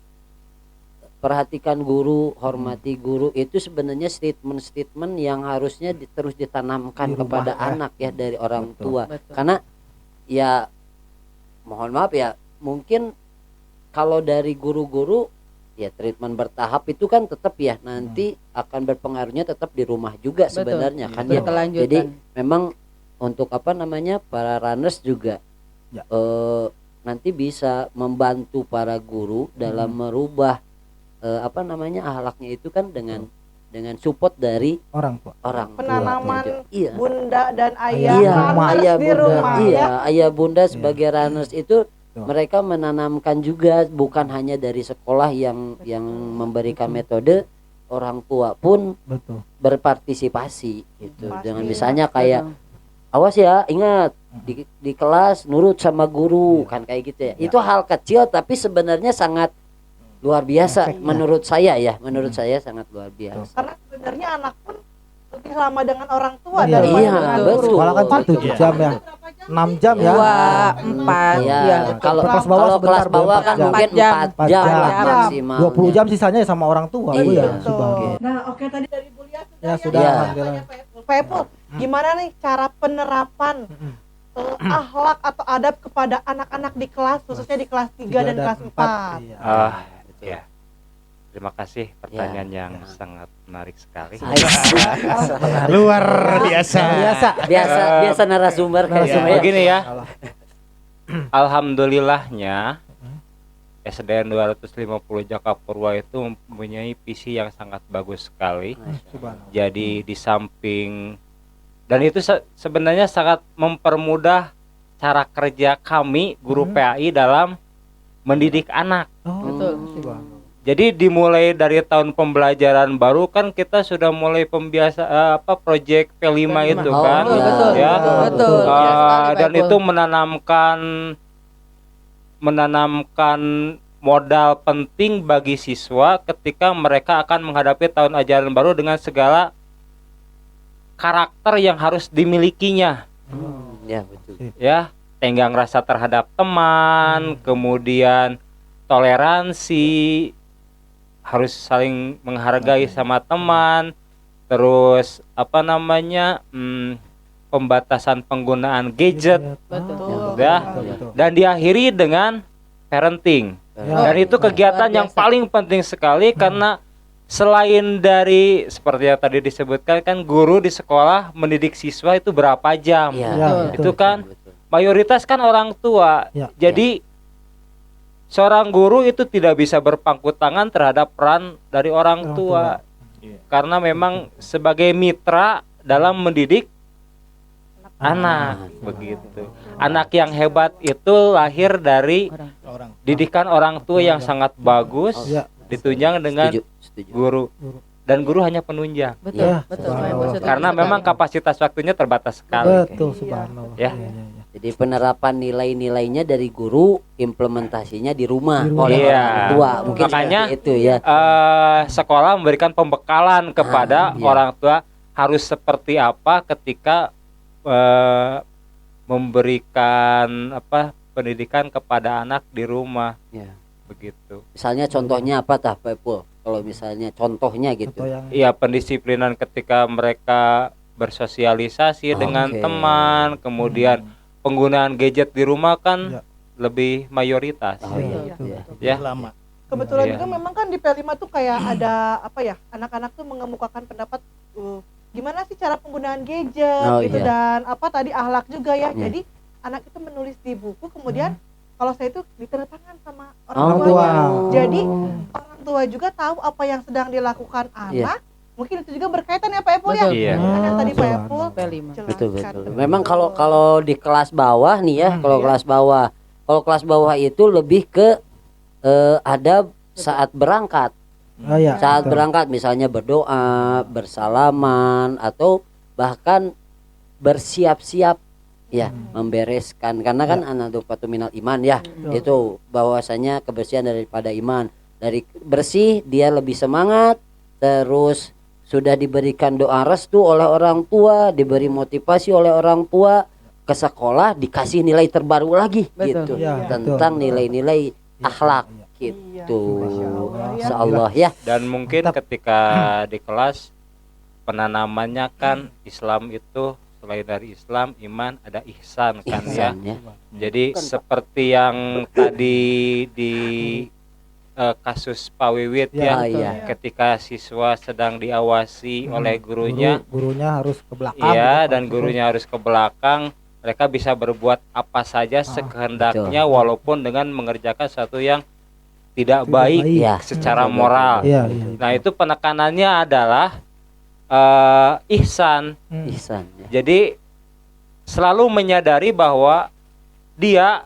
perhatikan guru, hormati guru, itu sebenarnya statement-statement yang harusnya terus ditanamkan kepada anak ya dari orang tua. Karena ya mohon maaf ya, mungkin kalau dari guru-guru ya treatment bertahap itu kan tetap ya nanti akan berpengaruhnya tetap di rumah juga sebenarnya kan ya. Jadi memang untuk para runners juga nanti bisa membantu para guru dalam merubah akhlaknya itu kan dengan support dari orang tua. Penanaman Iya. bunda dan ayah ayah di bunda, rumah ya. ayah bunda sebagai runners itu mereka menanamkan juga, bukan hanya dari sekolah yang memberikan metode, orang tua pun berpartisipasi gitu. Dengan misalnya kayak awas ya, ingat di kelas nurut sama guru kan kayak gitu ya. Itu hal kecil tapi sebenarnya sangat luar biasa menurut saya sangat luar biasa. Karena sebenarnya anak pun lebih lama dengan orang tua Iya, daripada dengan guru. Sekolah kan 7 jam ya. 6 jam ya. 2, 4 ya. Kalau kelas bawah kan mungkin 4 jam maksimal. 20 jam sisanya ya sama orang tua. Iya. Nah, oke tadi dari Bu Lia Ya, sudah, alhamdulillah. Pak Epul, gimana nih cara penerapan akhlak atau adab kepada anak-anak di kelas, khususnya di kelas 3 dan kelas 4? Ya. Terima kasih, pertanyaan yang sangat menarik sekali. Luar biasa. Biasa narasumber kayak begini ya. Alhamdulillahnya SDN 250 Jakapurwa itu mempunyai visi yang sangat bagus sekali. Jadi di samping, dan itu sebenarnya sangat mempermudah cara kerja kami guru PAI dalam mendidik anak. Jadi dimulai dari tahun pembelajaran baru kan kita sudah mulai proyek P5 itu kan. Betul. Dan itu menanamkan modal penting bagi siswa ketika mereka akan menghadapi tahun ajaran baru dengan segala karakter yang harus dimilikinya. Ya, betul. Ya, tenggang rasa terhadap teman, kemudian toleransi, harus saling menghargai sama teman, terus pembatasan penggunaan gadget, dan diakhiri dengan parenting. Dan itu kegiatan yang paling penting sekali karena selain dari seperti yang tadi disebutkan kan guru di sekolah mendidik siswa itu berapa jam, itu kan mayoritas kan orang tua. Jadi seorang guru itu tidak bisa berpangku tangan terhadap peran dari orang tua. Karena memang sebagai mitra dalam mendidik anak begitu. Anak yang hebat itu lahir dari didikan orang tua yang sangat bagus, ditunjang dengan guru. Dan guru hanya penunjang. Betul. Karena memang kapasitas waktunya terbatas sekali. Betul, subhanallah. Ya. Jadi penerapan nilai-nilainya dari guru, implementasinya di rumah oleh orang tua. Mungkin makanya itu ya. Sekolah memberikan pembekalan kepada orang tua harus seperti apa ketika memberikan pendidikan kepada anak di rumah. Begitu. Misalnya contohnya apa Pak Epul? Kalau misalnya contohnya gitu. Iya, pendisiplinan ketika mereka bersosialisasi dengan teman, kemudian penggunaan gadget di rumah kan lebih mayoritas. Ya. Lama. Kebetulan Iya. juga memang kan di P5 tuh kayak ada apa ya, anak-anak tuh mengemukakan pendapat gimana sih cara penggunaan gadget Oh, gitu, iya. dan apa tadi akhlak juga ya. Iya. Jadi anak itu menulis di buku, kemudian kalau saya itu ditandatangan sama orang Orang tuanya. tua. Jadi orang tua juga tahu apa yang sedang dilakukan anak. Mungkin itu juga berkaitan ya Pak Epul ya. Betul. Iya. Kan yang tadi Pak Betul. Epul P5. Betul jelaskan. betul. Memang kalau di kelas bawah nih ya, kalau Iya. kelas bawah itu lebih ke adab saat berangkat. Oh iya. Saat betul. berangkat misalnya berdoa, bersalaman atau bahkan bersiap-siap ya, membereskan karena kan anadufatu minal iman ya. Itu bahwasanya kebersihan daripada iman. Dari bersih dia lebih semangat, terus sudah diberikan doa restu oleh orang tua, diberi motivasi oleh orang tua, ke sekolah dikasih nilai terbaru lagi gitu Betul. Iya, tentang betul. nilai-nilai akhlak Iya, gitu. Masya Allah ya. Insyaallah ya. Dan mungkin ketika di kelas penanamannya kan Islam itu selain dari Islam iman ada ihsan kan ya. Ihsan, ya. Jadi seperti yang tadi di kasus Pak Wiwit Ya, ya, iya. ketika siswa sedang diawasi oleh gurunya, Gurunya harus ke belakang. iya, gitu, dan Pak. gurunya harus ke belakang, mereka bisa berbuat apa saja sekehendaknya walaupun dengan mengerjakan sesuatu yang tidak baik Ya. secara moral. Iya, iya. Nah, itu penekanannya adalah ihsan. Ihsan ya. Jadi selalu menyadari bahwa dia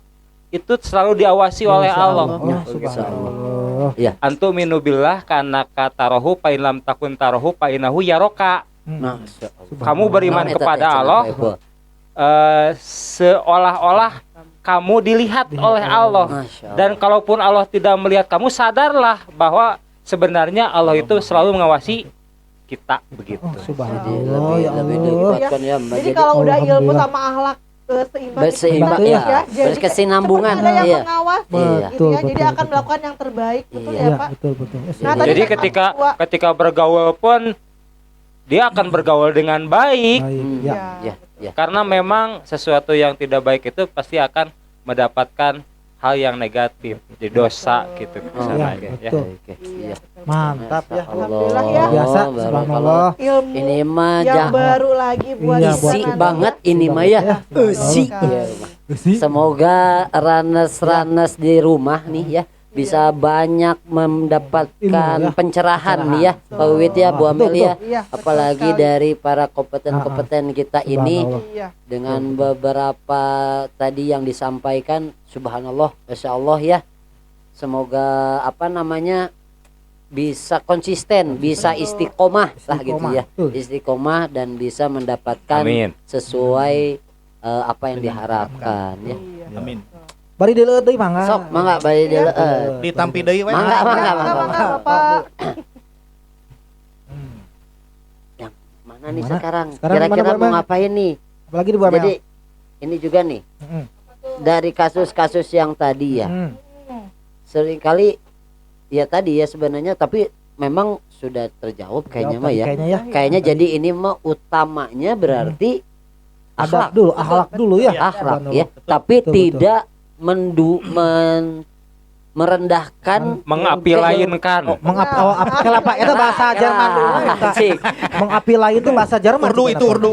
itu selalu diawasi oleh Allah. Oh, subhanallah. Antum minubillah karena katarohu fa in lam takun tarohu fa innahu yaroka. Nah, Kamu beriman Nah, eta kepada teh cenah, Allah Pak Epul. seolah-olah kamu dilihat oleh Allah. Masya Allah. Dan kalaupun Allah tidak melihat kamu, sadarlah bahwa sebenarnya Allah itu selalu mengawasi kita begitu. Oh, Jadi subhanallah ya lebih Allah. dikuatkan ya Mbak. Jadi kalau udah ilmu Alhamdulillah. sama akhlak seimbang, Berseimbang, itu ya. jadi Berkesinambungan, seperti ada yang iya. mengawasi Iya. gitu ya. Betul, Jadi betul, akan betul. melakukan yang terbaik, betul Iya. ya Pak. Betul betul. Nah, tadi Jadi kan ketika bergaul pun dia akan bergaul dengan baik. Baik, Hmm. ya. Ya, ya. Karena memang sesuatu yang tidak baik itu pasti akan mendapatkan hal yang negatif, di dosa gitu Oh, kesananya, iya, ya. betul. Oke, iya. Mantap ya. Alhamdulillah ya. Biasa, Barakallah. subhanallah. Ilmu Ini mah yang baru lagi buat Iya, kita isi nanti. banget ini mah ya. Isi. Betul. Semoga ranes-ranes di rumah nih ya bisa banyak mendapatkan Ilmu, ya. pencerahan nih ya Pak Wiwit ya, Bu Betul, Amel ya. Iya, betul Apalagi sekali. dari para kompeten-kompeten kita ini Subhanallah. Iya. dengan beberapa tadi yang disampaikan, subhanallah, masya Allah ya. Semoga apa namanya bisa konsisten, bisa istiqomah lah gitu ya, Betul. istiqomah dan bisa mendapatkan Amin. sesuai apa yang diharapkan ya. Iya. Amin. Bari deuleu deui mangga. Sok mangga bari deuleu. Ditampi deui we. Mangga, mangga, Mangga, mangga. mangga, Bapak. Yang mana nih Mana? sekarang? Sekarang Kira-kira mana, mau Bang? ngapain nih? Apalagi di Bu Amel. Jadi ini juga nih Mm. dari kasus-kasus yang tadi ya. Hmm. Seringkali ya tadi ya sebenarnya, tapi memang sudah terjawab kayaknya mah ya. Kayaknya ya. Kayaknya jadi ini mah utamanya berarti Akhlak dulu, akhlak dulu ya. akhlak Subhanallah. ya, tapi betul. tidak merendahkan Mengapi lainkan. Kenapa itu bahasa Jerman dulu eta. Cik. Mengapi lain itu bahasa Jerman. Urdu itu urdu.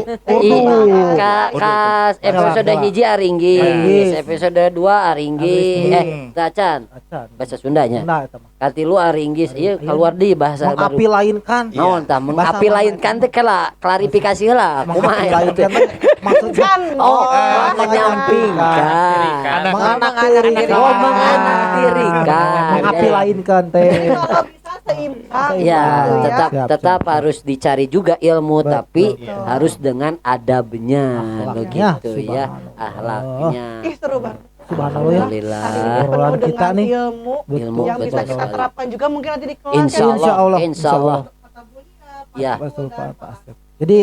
Kas episode hiji Aringgis, Aringgis. episode 2 Aringgis, Aringgis. Tacan Acan. bahasa Sundanya. Nah, eta mah. Katilu Aringgis, iya keluar di bahasa Mengapi baru. lain kan. Naon tah mengapi lain kan teh klarifikasi lah. Kumaha Mengapi ya lain teh? kan maksudnya Kan, Oh, Bos. menyampingkan. menganaktirikan. Oh, menganaktirikan. Mengapi lain kan Jadi teh. kalau bisa seimbang. Ya, gitu tetap Siap, tetap siap. harus dicari juga ilmu, Betul. tapi Betul. harus dengan adabnya, Akhlaknya, begitu ya, subhanallah. akhlaknya. Ih, seru banget. Subhanallah ya. Alhamdulillah. Obrolan Penuh kita dengan nih. ilmu Ilmu yang bisa betul kita sekali. terapkan juga mungkin nanti di kelas. Insya ya. Allah, Allah, insya Allah. Kata Bulia, Pak Ya. Epul, Betul, dan Pak Asep. Jadi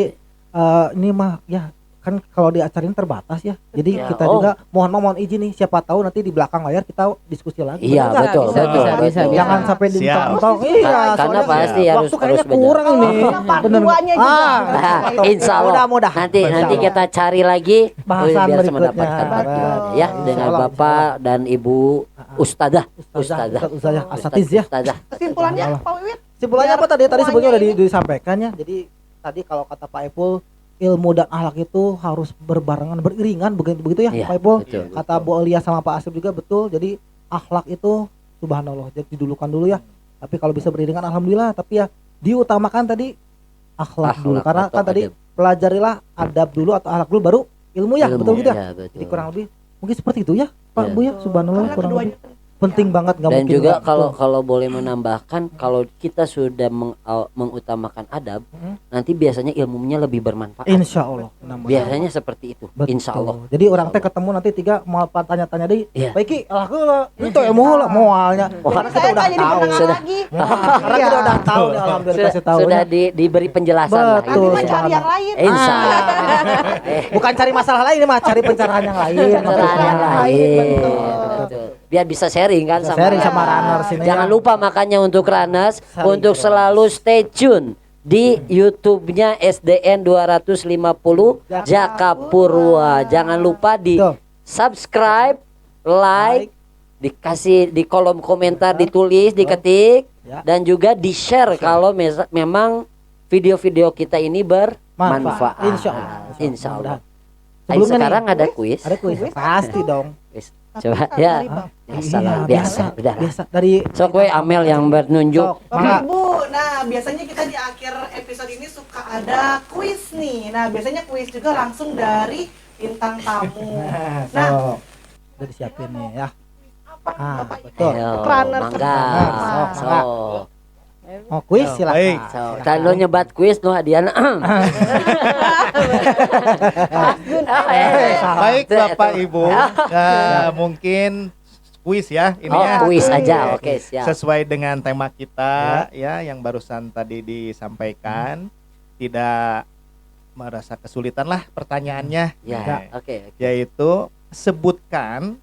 ini mah ya kan kalau di acara ini terbatas ya. Jadi Ya, kita oh. juga mohon izin nih, siapa tahu nanti di belakang layar kita diskusi lagi. Iya, Betul nggak? betul, Bisa, betul, bisa, betul. bisa. Jangan sampai Siap. dimentok-mentok. Terus Iya, Karena soalnya pasti waktu harus kayaknya terus beda. kurang ini. Kalau part Bener. duanya juga. Nah, insya Allah. Mudah-mudahan. Nanti Insya nanti Allah. kita cari lagi Bahasan biar berikutnya. mendapatkan Betul. ya Insya dengan Allah, Bapak dan Ibu Ustadzah. Ustazah asatiz ya. Ustadzah. Kesimpulannya Pak Wiwit? Simpulannya apa tadi semuanya sebelumnya udah ini. disampaikan ya. Jadi tadi kalau kata Pak Epul, ilmu dan akhlak itu harus berbarengan, beriringan begitu ya Iya, Pak Epul. betul. Kata Bu Elia sama Pak Asif juga betul. Jadi akhlak itu subhanallah jadi didulukan dulu ya. Tapi kalau bisa beriringan alhamdulillah, tapi ya diutamakan tadi akhlak dulu karena atau kan tadi adab. pelajarilah adab dulu atau akhlak dulu baru ilmu ya, betul gitu ya. Iya, betul. Jadi kurang lebih mungkin seperti itu ya Pak Iya. Bu ya, subhanallah Karena kurang keduanya lebih penting banget nggak Dan mungkin juga nggak. kalau boleh menambahkan, kalau kita sudah mengutamakan adab, nanti biasanya ilmunya lebih bermanfaat. Insya Allah Biasanya seperti itu. Betul. Insya Allah. Jadi orang teh ketemu nanti tiga mau tanya-tanya deh. Iya. Baiki lah itu ilmu lah moalnya. Karena kita udah jadi tahu. pendengar Sudah. lagi. Karena kita udah tahu nih alhamdulillah Sudah, kasih tahu. sudah diberi penjelasan lah. Betul. Nanti mah Gitu. cari yang lain. Insya Allah. Bukan cari masalah lain mah, cari pencerahan yang lain. Pencerahan yang lain. Betul. Betul. Biar bisa sharing kan Bisa sama sharing sama runners ini. Jangan ya. lupa makanya untuk runners Sharing untuk terus. selalu stay tune di YouTube-nya SDN 250 Jakapurwa. Jangan lupa di Tuh. subscribe, like, dikasih di kolom komentar ditulis, diketik, Ya. dan juga di share kalau memang video-video kita ini bermanfaat. Insya Allah. Insya Allah. Sebelumnya nih, Sekarang ada kuis. ada kuis. Pasti dong. Kuis. Coba ya. Biasa lah, biasa. Udah. Biasa dari Sok we Amel yang bernunjuk. Sok, Bapak mangga. Ibu, nah biasanya kita di akhir episode ini suka ada kuis nih. Nah biasanya kuis juga langsung dari bintang tamu. Nah, Sok. Udah disiapin nih ya. Bapak Ibu, betul. Ayo, Runner mangga. Sok, mangga. Sok. Mau kuis silakan. Baik. Sok. Dan lo nyebat kuis no hadiahna. Baik Bapak Ibu, mungkin kuis ya ini Oh, ya. kuis aja. Oke, siap. Sesuai dengan tema kita ya yang barusan tadi disampaikan, tidak merasa kesulitan lah pertanyaannya. Ya, oke. Yaitu sebutkan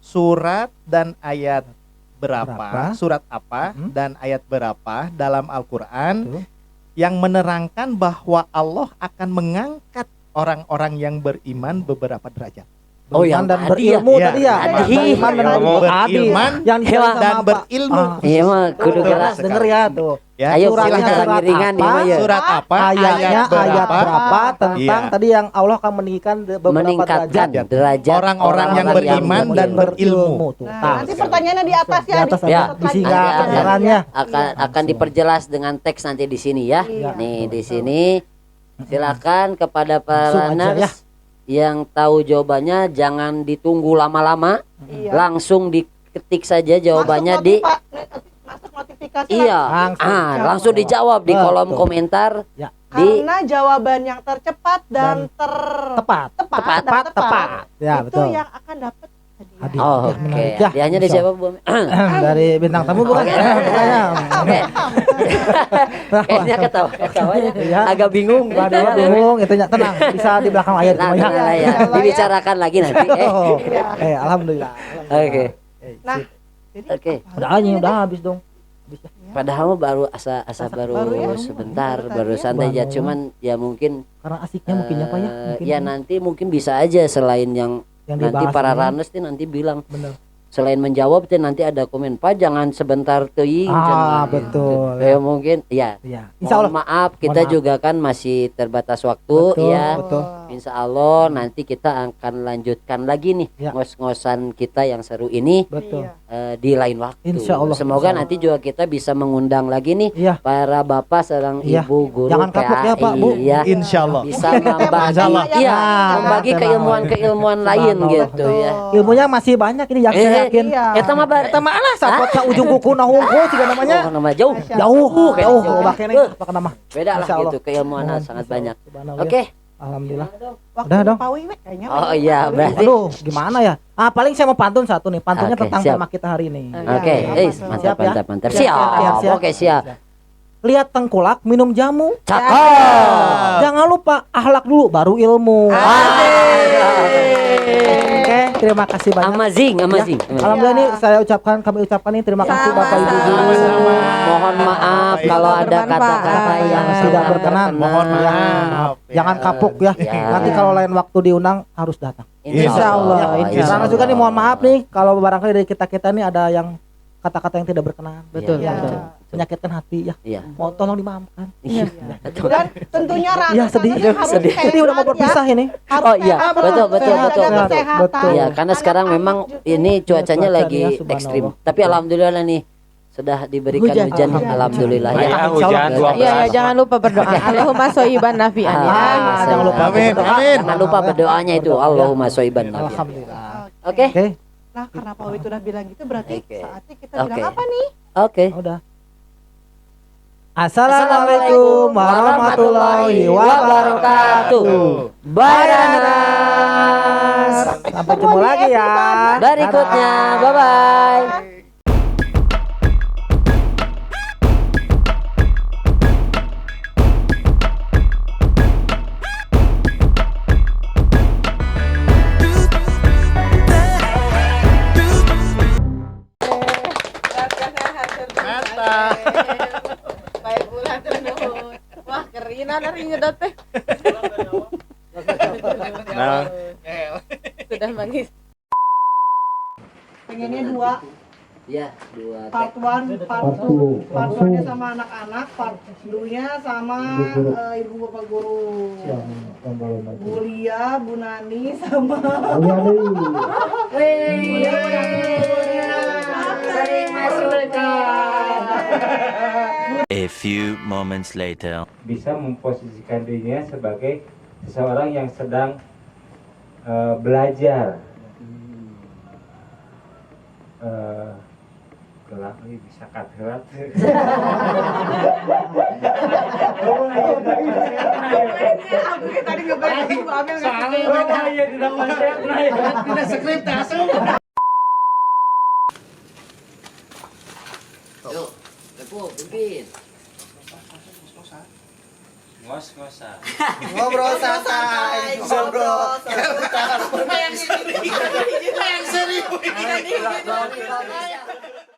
surat dan ayat berapa, surat apa dan ayat berapa dalam Al-Qur'an Tuh. yang menerangkan bahwa Allah akan mengangkat orang-orang yang beriman beberapa derajat. Oh, yang dan tadi ya? berilmu Iya. tadi ya. Tadi. Beriman dan Beriman yang dijelaskan dan sama apa? berilmu. Iya mah kudu Betul. gerak. Denger ya tuh. Ya, Ayo Suratnya silahkan surat ringan apa? ya mah ya. surat apa? Ayatnya ayat berapa tentang Iya. tadi yang Allah akan meninggikan beberapa Meningkatkan derajat derajat Orang-orang yang beriman dan berilmu. Tuh, Nah, tahu. nanti pertanyaannya di atas Di ya. atas di Ya. ada disingkat Ada. caranya. akan diperjelas dengan teks nanti di sini ya. Iya. Nih di sini silakan kepada para Langsung aja, runners yang tahu jawabannya jangan ditunggu lama-lama, Iya. langsung diketik saja jawabannya Masuk di masuk notifikasi. iya. Langsung. Langsung dijawab di kolom Betul. komentar Ya. di Karena jawaban yang tercepat dan Tepat. tepat. Ya, itu betul. yang akan dapat hadiah. Hadiah. Oh, Ya, oke. menarik. Ya, Hadiahnya dari insya siapa, Bu? Dari bintang tamu bukan? Bukannya. Oke. Kayaknya ketawa-ketawanya Iya. agak bingung. Waduh, bingung itu nya tenang, bisa di belakang layar Nah, cuma nah, ya. ya. Dibicarakan lagi nanti. Oh, alhamdulillah. Oke. Nah, jadi Oke. Udah aja, udah habis dong. Habis ya. Padahal mah baru asa baru baru ya. sebentar, Baru baru tadi ya. santai aja. Baru. Cuman ya mungkin Karena asiknya mungkin apa ya? Mungkin ya nanti mungkin bisa aja selain yang nanti dibahas para ini. runners nih nanti bilang Bener. selain menjawab tuh nanti ada komen Pak jangan sebentar teuing Ah, cenah." betul. Ya mungkin ya. Iya. Insya Allah. Mohon maaf kita Mohon maaf. juga kan masih terbatas waktu Betul, ya. betul. Insya Allah nanti kita akan lanjutkan lagi nih Ya. ngos-ngosan kita yang seru ini Betul. di lain waktu. Insya Allah. Semoga Insya Allah. nanti juga kita bisa mengundang lagi nih Iya. para bapak serang Iya. ibu guru Jangan kapok ya, Pak, Bu. ya. Insya Allah. Bisa membagi Insya Allah. iya, Nah, membagi tema keilmuan-keilmuan lain Subhanallah. gitu ya. Ilmunya masih banyak ini yang saya yakin. Iya. Eta mah bar. Eta mah alah sapot ka ujung kuku na hungku juga namanya. Oh, nama jauh. Jauh, kayak jauh, jauh. bahkan ini apa nama? Beda lah Insya Allah. gitu keilmuan Mohon, sangat insya banyak. Allah. Subhanallah. Oke. Alhamdulillah. Waktu Udah dong. Pak Wiwit kayaknya. Oh iya, berarti Aduh, gimana ya? Paling saya mau pantun satu nih. Pantunnya Oke, tentang siap. tema kita hari ini. Oke, Iya, mantap siap ya? mantap mantap. Siap, siap, Siap. siap. Oke, siap. Lihat tengkulak minum jamu. Cakep. Jangan lupa akhlak dulu baru ilmu. Asik. Oke, terima kasih banyak. Amazing. Alhamdulillah nih kami ucapkan nih terima kasih Bapak Ibu guru. Mohon maaf Baik. kalau ada Bermanfaat. kata-kata yang Tidak berkenan. Mohon maaf. Jangan kapok ya. Ya. Nanti kalau lain waktu diundang harus datang. Insya Allah, insya Karena juga nih mohon maaf nih kalau barangkali dari kita nih ada yang kata-kata yang tidak berkenan, Betul, Iya. betul. menyakitkan hati ya. Iya. Mohon tolong dimaafkan. Iya. Dan tentunya Rana Iya sedih, sedih udah mau berpisah ini. Oh iya, betul. Betul. Iya, karena sekarang memang ini cuacanya lagi subhanallah. ekstrim. Tapi alhamdulillah nih sudah diberikan hujan, alhamdulillah ya. Ya, hujan 12. Iya, ya, jangan lupa berdoa. Allahumma shoyiban nafi'an ya. Jangan lupa Amin, berdoa. amin. Jangan lupa berdoanya itu Allahumma shoyiban nafi'an. Alhamdulillah. Oke. Oke, Nah, karena Pak Wid udah bilang gitu berarti Oke. saatnya kita Oke. bilang apa nih? Oke. udah. Assalamualaikum warahmatullahi wabarakatuh. Baranas. Sampai ketemu lagi ya. Berikutnya, bye bye. Mata. Baik bulan terus. Wah, kerinan hari nyedot teh. Nah, Sudah manggis. Pengennya dua, Ya, dua part 1, part 2. Part 2-nya sama anak-anak, part 2-nya sama ibu bapak guru. Bu Lia, Bu Nani sama sering masuk. A few moments later. Bisa memposisikan dirinya sebagai seseorang yang sedang belajar. Gelap nih bisa katrat. aku tadi ngebayang Bu Amel tidak skrip langsung. Yuk, Tepu, pimpin. Ngos-ngosan. Ngobrol santai, ngobrol. Yang serius.